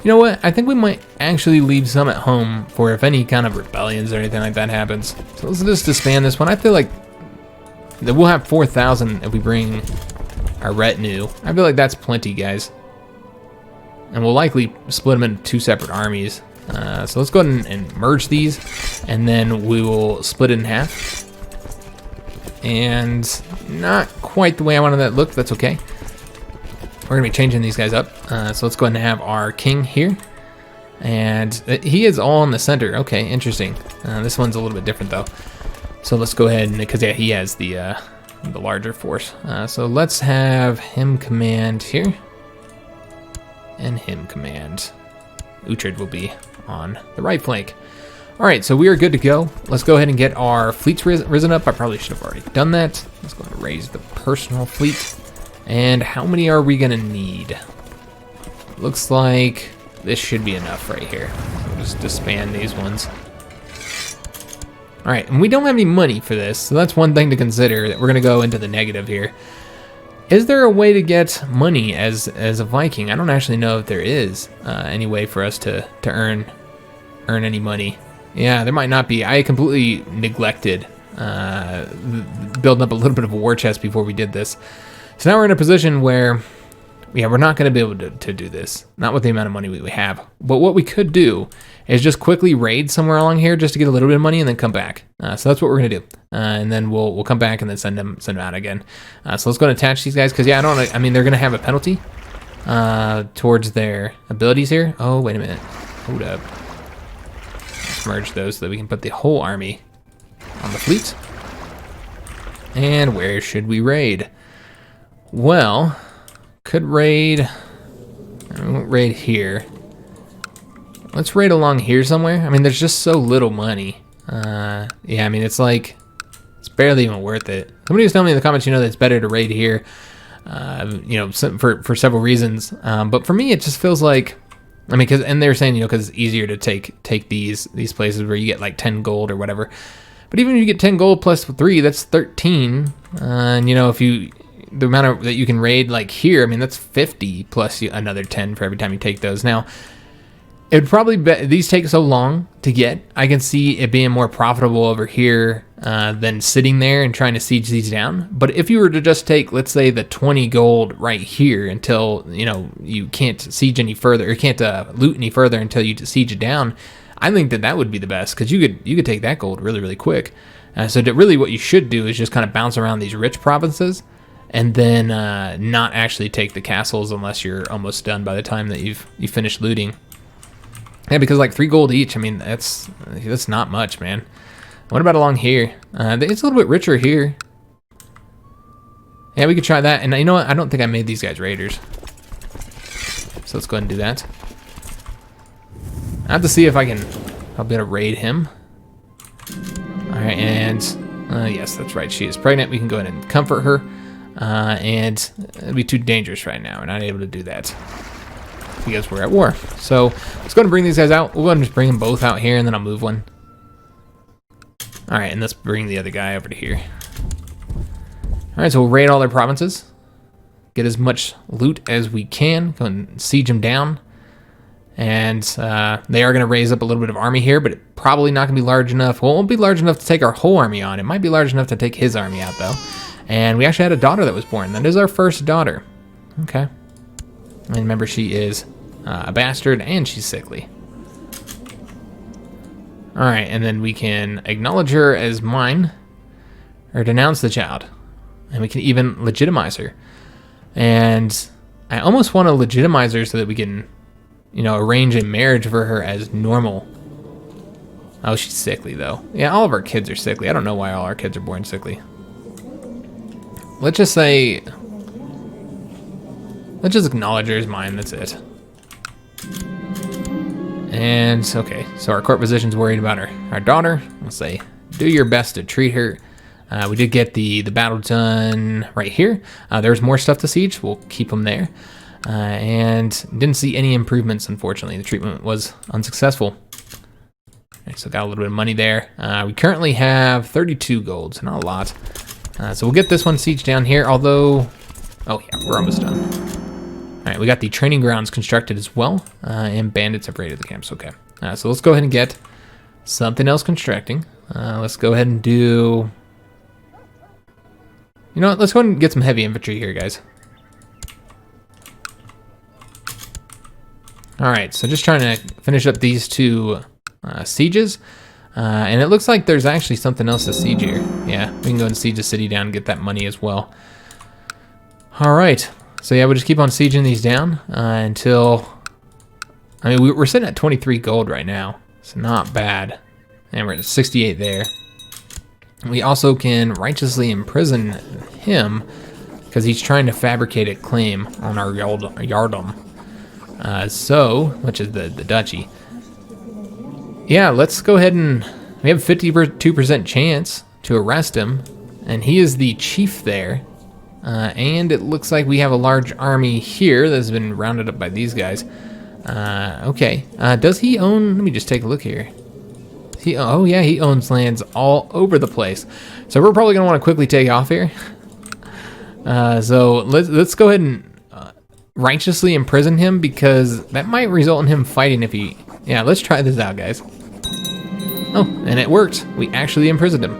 [SPEAKER 1] You know what? I think we might actually leave some at home for if any kind of rebellions or anything like that happens. So let's just disband this one. I feel like that we'll have 4,000 if we bring our retinue. I feel like that's plenty, guys. And we'll likely split them into 2 separate armies. So let's go ahead and merge these, and then we will split it in half. And not quite the way I wanted that to look, that's okay. We're gonna be changing these guys up. So let's go ahead and have our king here. And he is all in the center. Okay, interesting. This one's a little bit different though. So let's go ahead and, because yeah, he has the larger force. So let's have him command here. And him command. Uhtred will be on the right flank. All right, so we are good to go. Let's go ahead and get our fleets risen up. I probably should have already done that. Let's go ahead and raise the personal fleet. And how many are we gonna need? Looks like this should be enough right here. So we'll just disband these ones. All right, and we don't have any money for this, so that's one thing to consider, that we're gonna go into the negative here. Is there a way to get money as a Viking? I don't actually know if there is any way for us to earn any money. Yeah, there might not be. I completely neglected building up a little bit of a war chest before we did this. So now we're in a position where, yeah, we're not going to be able to do this. Not with the amount of money we have. But what we could do is just quickly raid somewhere along here just to get a little bit of money and then come back. So that's what we're going to do. And then we'll come back and then send them out again. So let's go and attach these guys, because yeah, I mean, they're going to have a penalty towards their abilities here. Oh, wait a minute. Hold up. Let's merge those so that we can put the whole army on the fleet. And where should we raid? Well, could raid... I won't raid here. Let's raid along here somewhere. I mean, there's just so little money. Yeah, I mean, it's like... It's barely even worth it. Somebody was telling me in the comments, you know, that it's better to raid here. You know, for several reasons. But for me, it just feels like... I mean, and they're saying, you know, because it's easier to take these places where you get like 10 gold or whatever. But even if you get 10 gold plus 3, that's 13. And, you know, if you... The amount that you can raid like here, I mean, that's 50 plus another 10 for every time you take those. Now, it would probably be, these take so long to get. I can see it being more profitable over here than sitting there and trying to siege these down. But if you were to just take, let's say, the 20 gold right here until, you know, you can't siege any further, or can't loot any further until you siege it down, I think that would be the best, because you could take that gold really, really quick. So really what you should do is just kind of bounce around these rich provinces, and then not actually take the castles unless you're almost done by the time that you finish looting. Yeah, because like 3 gold each, I mean, that's not much, man. What about along here? It's a little bit richer here. Yeah, we could try that. And you know what? I don't think I made these guys raiders. So let's go ahead and do that. I have to see if I'll be able to raid him. Alright, and yes, that's right. She is pregnant. We can go ahead and comfort her. And it'd be too dangerous right now. We're not able to do that because we're at war. So let's go ahead and bring these guys out. We'll go ahead and just bring them both out here, and then I'll move one. All right, and let's bring the other guy over to here. All right, so we'll raid all their provinces, get as much loot as we can, go and siege them down. And they are going to raise up a little bit of army here, but it's probably not going to be large enough. Well, it won't be large enough to take our whole army on. It might be large enough to take his army out, though. And we actually had a daughter that was born. That is our first daughter. Okay. And remember, she is a bastard, and she's sickly. All right, and then we can acknowledge her as mine, or denounce the child. And we can even legitimize her. And I almost want to legitimize her so that we can, you know, arrange a marriage for her as normal. Oh, she's sickly, though. Yeah, all of our kids are sickly. I don't know why all our kids are born sickly. Let's just say... Let's just acknowledge her as mine. That's it. And, okay, so our court position's worried about our daughter. We'll say, do your best to treat her. We did get the battle done right here. There's more stuff to siege. We'll keep them there. And didn't see any improvements, unfortunately. The treatment was unsuccessful. Right, so got a little bit of money there. We currently have 32 gold, so not a lot. So we'll get this one sieged down here, although... Oh, yeah, we're almost done. All right, we got the training grounds constructed as well, and bandits have raided the camps. Okay, so let's go ahead and get something else constructing. Let's go ahead and do... You know what, let's go ahead and get some heavy infantry here, guys. All right, so just trying to finish up these two sieges. And it looks like there's actually something else to siege here. Yeah, we can go and siege the city down and get that money as well. All right, so yeah, we'll just keep on sieging these down until... I mean, we're sitting at 23 gold right now. It's not bad. And we're at 68 there. We also can righteously imprison him because he's trying to fabricate a claim on our Yardom. Which is the duchy. Yeah, let's go ahead and... We have a 52% chance to arrest him. And he is the chief there. And it looks like we have a large army here that's been rounded up by these guys. Okay. Does he own... Let me just take a look here. Oh, yeah, he owns lands all over the place. So we're probably going to want to quickly take off here. So let's go ahead and righteously imprison him, because that might result in him fighting if he... Yeah, let's try this out, guys. Oh, and it worked. We actually imprisoned him.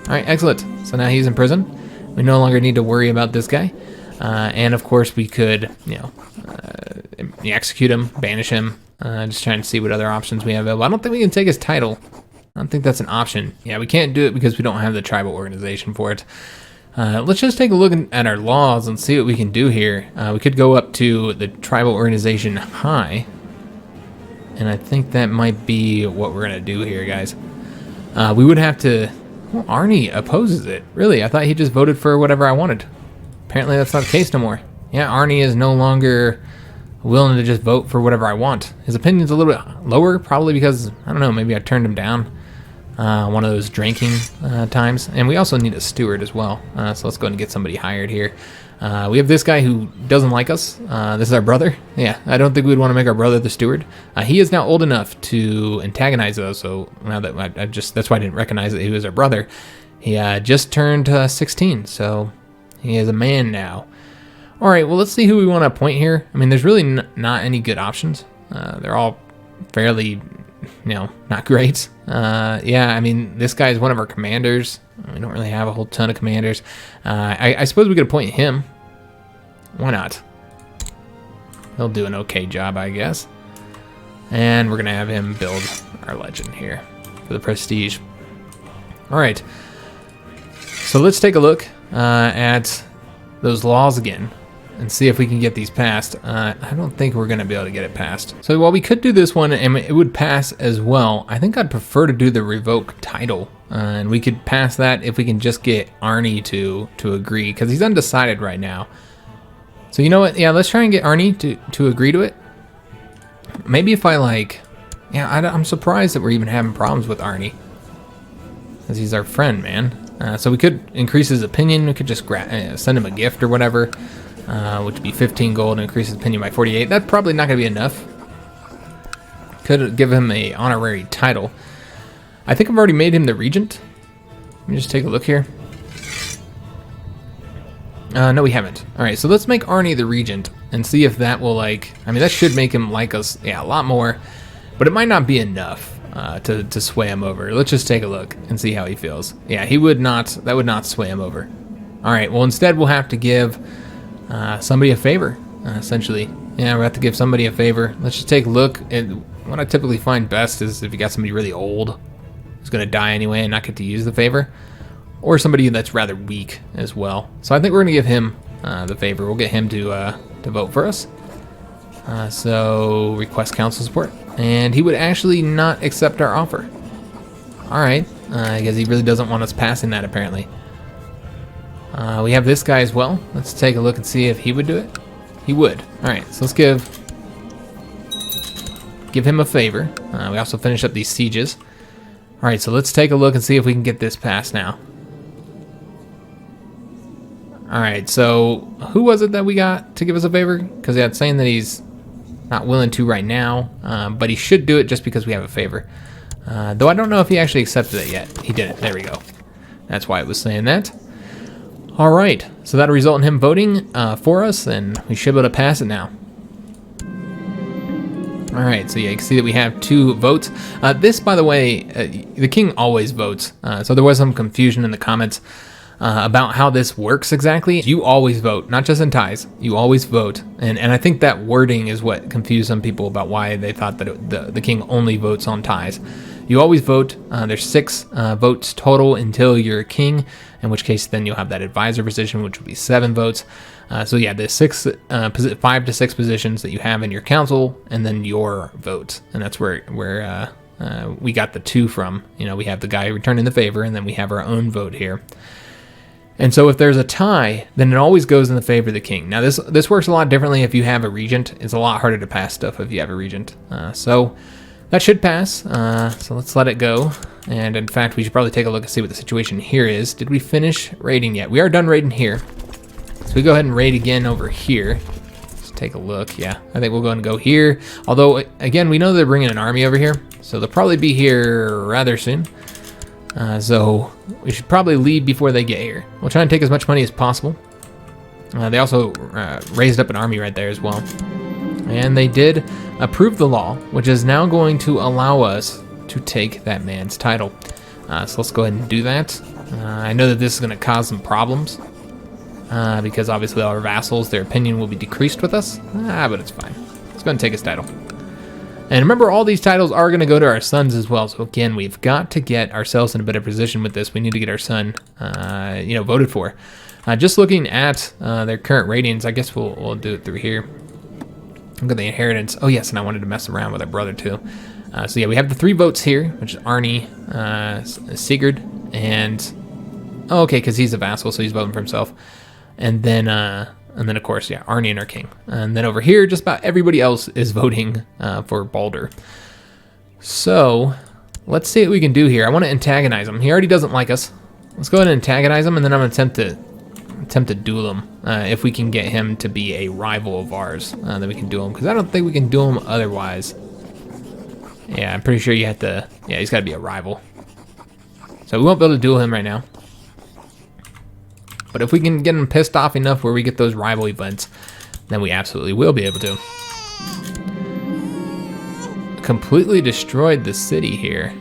[SPEAKER 1] All right, excellent. So now he's in prison. We no longer need to worry about this guy. And of course we could, execute him, banish him. Just trying to see what other options we have available. I don't think we can take his title. I don't think that's an option. Yeah, we can't do it because we don't have the tribal organization for it. Let's just take a look at our laws and see what we can do here. We could go up to the tribal organization high. And I think that might be what we're going to do here, guys. We would have to Well, Arnie opposes it. Really, I thought he just voted for whatever I wanted. Apparently that's not the case no more. Yeah, Arnie is no longer willing to just vote for whatever I want. His opinion's a little bit lower, probably because, I don't know, maybe I turned him down one of those drinking times. And we also need a steward as well. So let's go ahead and get somebody hired here. We have this guy who doesn't like us. This is our brother. Yeah, I don't think we'd want to make our brother the steward. He is now old enough to antagonize us, so now that that's why I didn't recognize that he was our brother. He just turned 16, so he is a man now. All right, well, let's see who we want to appoint here. I mean, there's really not any good options. They're all fairly, not great. Yeah, I mean, this guy is one of our commanders. We don't really have a whole ton of commanders. I suppose we could appoint him. Why not? He'll do an okay job, I guess. And we're going to have him build our legend here for the prestige. All right. So let's take a look at those laws again and see if we can get these passed. I don't think we're going to be able to get it passed. So while we could do this one and it would pass as well, I think I'd prefer to do the Revoke Title. And we could pass that if we can just get Arnie to agree, because he's undecided right now. So you know what? Yeah, let's try and get Arnie to agree to it. Maybe if I'm surprised that we're even having problems with Arnie, because he's our friend, man. So we could increase his opinion. We could just send him a gift or whatever, which would be 15 gold and increase his opinion by 48. That's probably not going to be enough. Could give him a honorary title. I think I've already made him the regent. Let me just take a look here. No, we haven't. All right, so let's make Arnie the regent and see if that will that should make him like us, a lot more, but it might not be enough to sway him over. Let's just take a look and see how he feels. Yeah, that would not sway him over. All right, well, instead we'll have to give somebody a favor, essentially. Yeah, we'll have to give somebody a favor. Let's just take a look. And what I typically find best is if you got somebody really old who's going to die anyway and not get to use the favor, or somebody that's rather weak as well. So I think we're going to give him the favor. We'll get him to vote for us. So request council support. And he would actually not accept our offer. All right, because he really doesn't want us passing that, apparently. We have this guy as well. Let's take a look and see if he would do it. He would. All right, so let's give him a favor. We also finish up these sieges. All right, so let's take a look and see if we can get this passed now. All right, so who was it that we got to give us a favor? Because it's saying that he's not willing to right now, but he should do it just because we have a favor. Though I don't know if he actually accepted it yet. He did it. There we go. That's why it was saying that. All right, so that'll result in him voting for us, and we should be able to pass it now. All right, so yeah, you can see that we have 2 votes. This, by the way, the king always votes. So there was some confusion in the comments about how this works exactly. You always vote, not just in ties. You always vote, and I think that wording is what confused some people about why they thought that the king only votes on ties. You always vote. There's 6 votes total until you're king, in which case then you'll have that advisor position, which would be 7 votes. So yeah, there's 5 to 6 positions that you have in your council, and then your vote, and that's where we got the 2 from. We have the guy returning the favor, and then we have our own vote here. And so if there's a tie, then it always goes in the favor of the king. Now this works a lot differently if you have a regent. It's a lot harder to pass stuff if you have a regent. So that should pass. So let's let it go. And in fact, we should probably take a look and see what the situation here is. Did we finish raiding yet? We are done raiding here. So we go ahead and raid again over here. Let's take a look. Yeah, I think we'll go and go here. Although, again, we know they're bringing an army over here. So they'll probably be here rather soon. So we should probably leave before they get here. We'll try and take as much money as possible. They also raised up an army right there as well. And they did approve the law, which is now going to allow us to take that man's title. So let's go ahead and do that. I know that this is going to cause some problems because obviously our vassals, their opinion will be decreased with us. But it's fine. Let's go ahead and take his title. And remember, all these titles are going to go to our sons as well. So again, we've got to get ourselves in a better position with this. We need to get our son, voted for. Just looking at their current ratings, I guess we'll do it through here. Look at the inheritance. Oh yes, and I wanted to mess around with our brother too. So yeah, we have the 3 votes here, which is Arnie, Sigurd, and oh, okay, because he's a vassal, so he's voting for himself. And then of course, yeah, Arnian our king. And then over here, just about everybody else is voting for Baldur. So let's see what we can do here. I want to antagonize him. He already doesn't like us. Let's go ahead and antagonize him, and then I'm gonna attempt to duel him if we can get him to be a rival of ours. Then we can duel him, because I don't think we can duel him otherwise. Yeah, I'm pretty sure you have to. Yeah, he's got to be a rival. So we won't be able to duel him right now. But if we can get him pissed off enough where we get those rival events, then we absolutely will be able to. Completely destroyed the city here.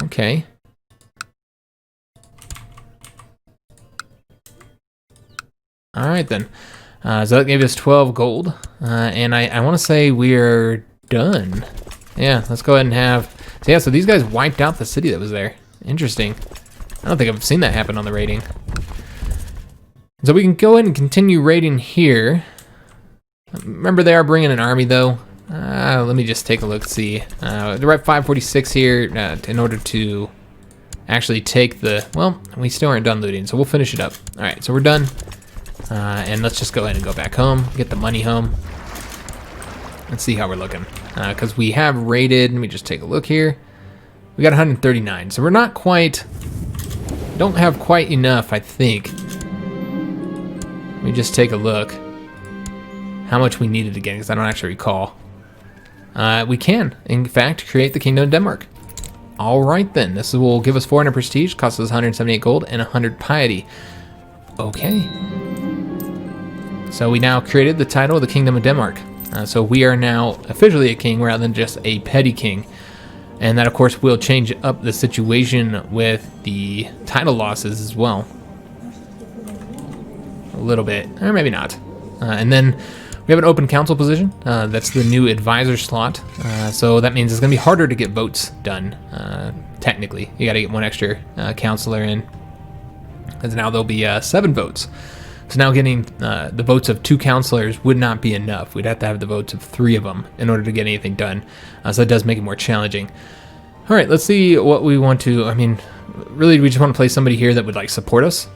[SPEAKER 1] Okay. Alright then. So that gave us 12 gold. And I want to say we're done. Yeah, let's go ahead and have... So yeah, so these guys wiped out the city that was there. Interesting. I don't think I've seen that happen on the raiding. So we can go ahead and continue raiding here. Remember, they are bringing an army though. Let me just take a look, see. They're at 546 here in order to actually take the... Well, we still aren't done looting, so we'll finish it up. All right, so we're done. And let's just go ahead and go back home, get the money home. Let's see how we're looking. Because we have raided, let me just take a look here. We got 139, so we're not quite... Don't have quite enough, I think. Let me just take a look. How much we needed again, because I don't actually recall. We can, in fact, create the Kingdom of Denmark. All right then, this will give us 400 prestige, costs us 178 gold, and 100 piety. Okay. So we now created the title of the Kingdom of Denmark. So we are now officially a king rather than just a petty king. And that, of course, will change up the situation with the title losses as well. A little bit, or maybe not. And then we have an open council position. That's the new advisor slot. So that means it's going to be harder to get votes done, technically. You got to get one extra counselor in. Because now there'll be 7 votes. So now getting the votes of 2 counselors would not be enough. We'd have to have the votes of 3 of them in order to get anything done. So it does make it more challenging. All right, let's see what we want to... I mean, really, we just want to play somebody here that would like support us.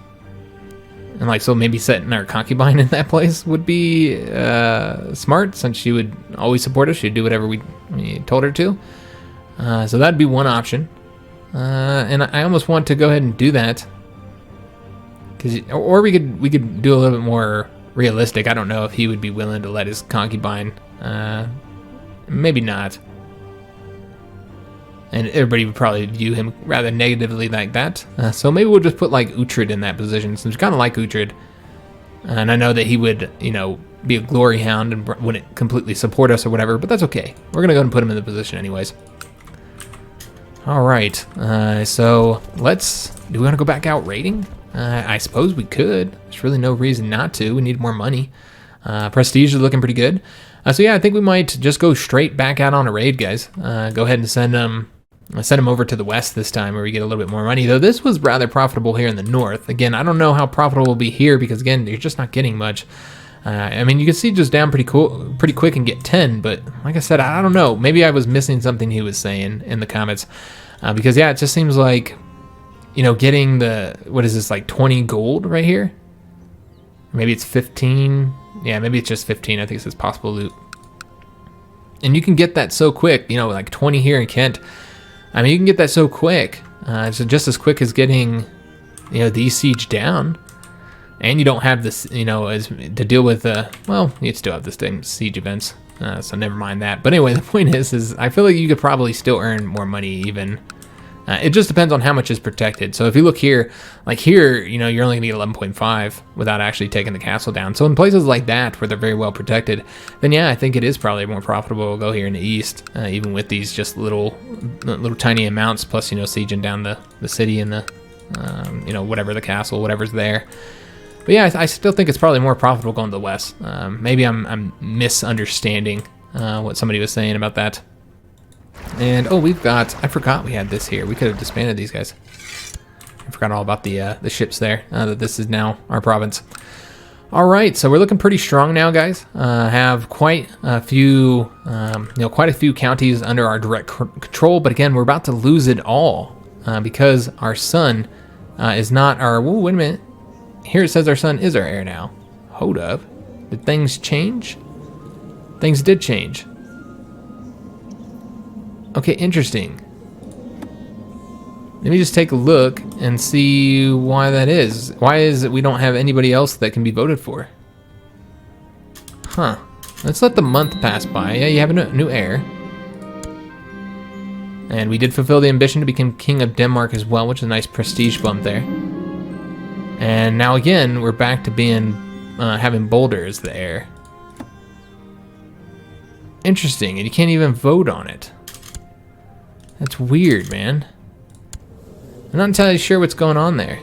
[SPEAKER 1] And like, so maybe setting our concubine in that place would be smart, since she would always support us. She'd do whatever we told her to. So that'd be one option. And I almost want to go ahead and do that. Or we could do a little bit more realistic. I don't know if he would be willing to let his concubine. Maybe not. And everybody would probably view him rather negatively like that. So maybe we'll just put like Uhtred in that position, since we kind of like Uhtred. And I know that he would, be a glory hound and wouldn't completely support us or whatever, but that's okay. We're gonna go and put him in the position anyways. All right. So do we want to go back out raiding? I suppose we could. There's really no reason not to. We need more money. Prestige is looking pretty good. So yeah, I think we might just go straight back out on a raid, guys. Go ahead and send them over to the west this time, where we get a little bit more money. Though this was rather profitable here in the north. Again, I don't know how profitable it will be here, because again, you're just not getting much. I mean, you can see just down pretty quick and get 10. But like I said, I don't know. Maybe I was missing something he was saying in the comments. Because yeah, it just seems like, getting what is this, like 20 gold right here? Maybe it's 15. Yeah, maybe it's just 15. I think it says possible loot. And you can get that so quick, like 20 here in Kent. I mean, you can get that so quick. So just as quick as getting, these siege down. And you don't have this, as to deal with, well, you'd still have the same siege events. So never mind that. But anyway, the point is I feel like you could probably still earn more money even. It just depends on how much is protected. So if you look here, like here, you're only gonna get 11.5 without actually taking the castle down. So in places like that where they're very well protected, then yeah, I think it is probably more profitable to go here in the east, even with these just little tiny amounts, plus sieging down the city and the whatever the castle, whatever's there. But yeah, I still think it's probably more profitable going to the west. Maybe I'm misunderstanding what somebody was saying about that. And I forgot we had this here. We could have disbanded these guys. I forgot all about the ships there. That this is now our province. All right, so we're looking pretty strong now, guys. Have quite a few, quite a few counties under our direct control. But again, we're about to lose it all because our son is not our... Whoa, wait a minute. Here it says our son is our heir now. Hold up. Did things change? Things did change. Okay, interesting. Let me just take a look and see why that is. Why is it we don't have anybody else that can be voted for? Huh. Let's let the month pass by. Yeah, you have a new heir. And we did fulfill the ambition to become King of Denmark as well, which is a nice prestige bump there. And now again, we're back to being having Boulder as the heir. Interesting, and you can't even vote on it. That's weird, man. I'm not entirely sure what's going on there.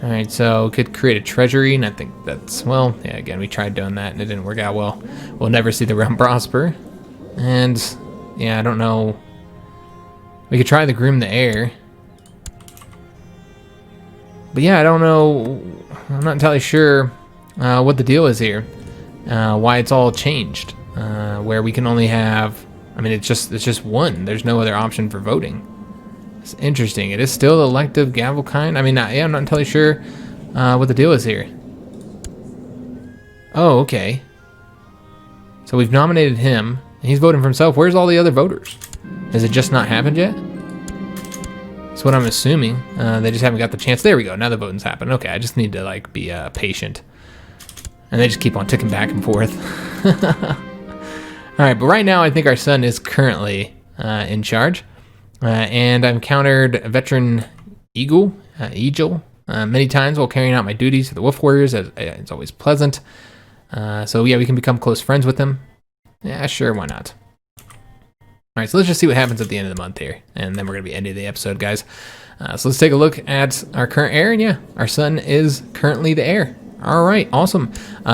[SPEAKER 1] Alright, so we could create a treasury, and I think that's, well, yeah, again, we tried doing that, and it didn't work out well. We'll never see the realm prosper. And, yeah, I don't know. We could try to groom the heir. But yeah, I don't know. I'm not entirely sure what the deal is here. Why it's all changed. Where we can only have, I mean, it's just one. There's no other option for voting. It's interesting. It is still elective gavel kind. I mean, yeah, I'm not entirely sure what the deal is here. Oh, okay. So we've nominated him, and he's voting for himself. Where's all the other voters? Has it just not happened yet? That's what I'm assuming. They just haven't got the chance. There we go. Now the voting's happened. Okay, I just need to like be patient. And they just keep on ticking back and forth. All right, but right now I think our son is currently in charge. And I've encountered a veteran Egil many times while carrying out my duties for the Wolf Warriors. It's always pleasant. So yeah, we can become close friends with him. Yeah, sure, why not? All right, so let's just see what happens at the end of the month here, and then we're gonna be ending the episode, guys. So let's take a look at our current heir, and yeah, our son is currently the heir. All right, awesome.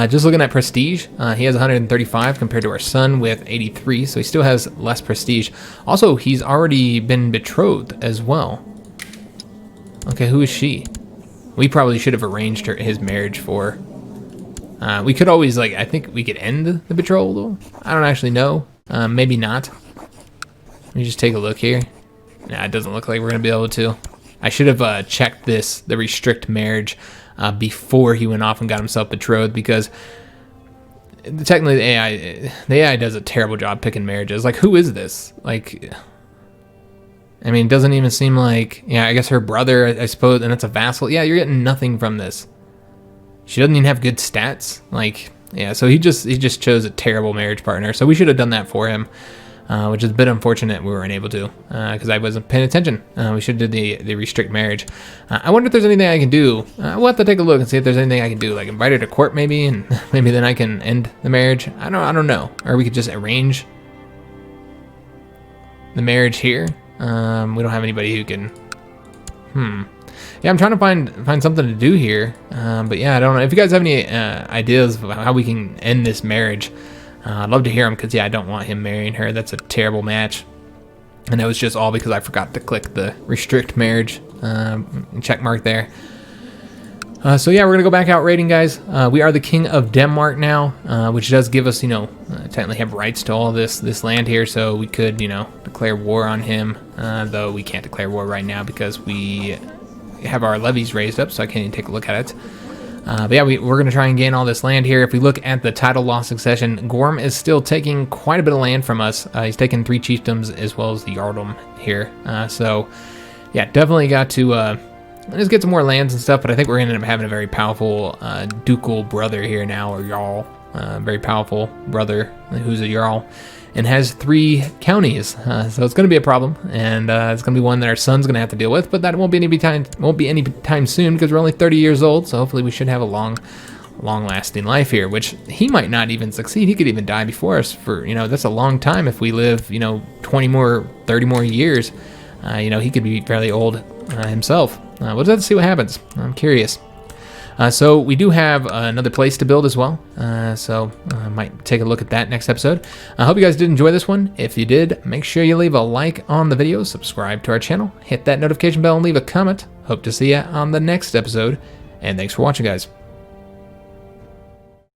[SPEAKER 1] Just looking at prestige, he has 135 compared to our son with 83, so he still has less prestige. Also, he's already been betrothed as well. Okay, who is she? We probably should have arranged his marriage for. We could always, like, I think we could end the betrothal. I don't actually know. Maybe not. Let me just take a look here. Nah, it doesn't look like we're gonna be able to. I should have checked the restrict marriage before he went off and got himself betrothed, because technically the AI does a terrible job picking marriages. Like, who is this? Like, I mean, it doesn't even seem like, yeah, I guess her brother, I suppose, and it's a vassal. Yeah, you're getting nothing from this. She doesn't even have good stats. Like, yeah, so he just chose a terrible marriage partner. So we should have done that for him. Which is a bit unfortunate we weren't able to, because I wasn't paying attention. We should have did the restrict marriage. I wonder if there's anything I can do. We'll have to take a look and see if there's anything I can do, like invite her to court maybe, and maybe then I can end the marriage. I don't know. Or we could just arrange the marriage here. We don't have anybody who can. Yeah, I'm trying to find something to do here. But yeah, I don't know. If you guys have any ideas of how we can end this marriage, I'd love to hear him, because yeah, I don't want him marrying her. That's a terrible match. And that was just all because I forgot to click the restrict marriage check mark there. So yeah, we're gonna go back out raiding, guys. We are the King of Denmark now, which does give us, technically have rights to all this land here. So we could, declare war on him, though we can't declare war right now because we have our levies raised up, so I can't even take a look at it. But yeah, we're going to try and gain all this land here. If we look at the title law succession, Gorm is still taking quite a bit of land from us. He's taken 3 chiefdoms as well as the Jarldom here. So yeah, definitely got to just get some more lands and stuff, but I think we're going to end up having a very powerful ducal brother here now, or Jarl. Very powerful brother who's a Jarl and has 3 counties. So it's going to be a problem, and it's going to be one that our son's going to have to deal with, but that won't be any time soon, because we're only 30 years old, so hopefully we should have a long-lasting life here, which he might not even succeed. He could even die before us for, that's a long time. If we live, 20 more, 30 more years, he could be fairly old himself. We'll just have to see what happens. I'm curious. So we do have another place to build as well, so I might take a look at that next episode. I hope you guys did enjoy this one. If you did, make sure you leave a like on the video, subscribe to our channel, hit that notification bell, and leave a comment. Hope to see you on the next episode, and thanks for watching, guys.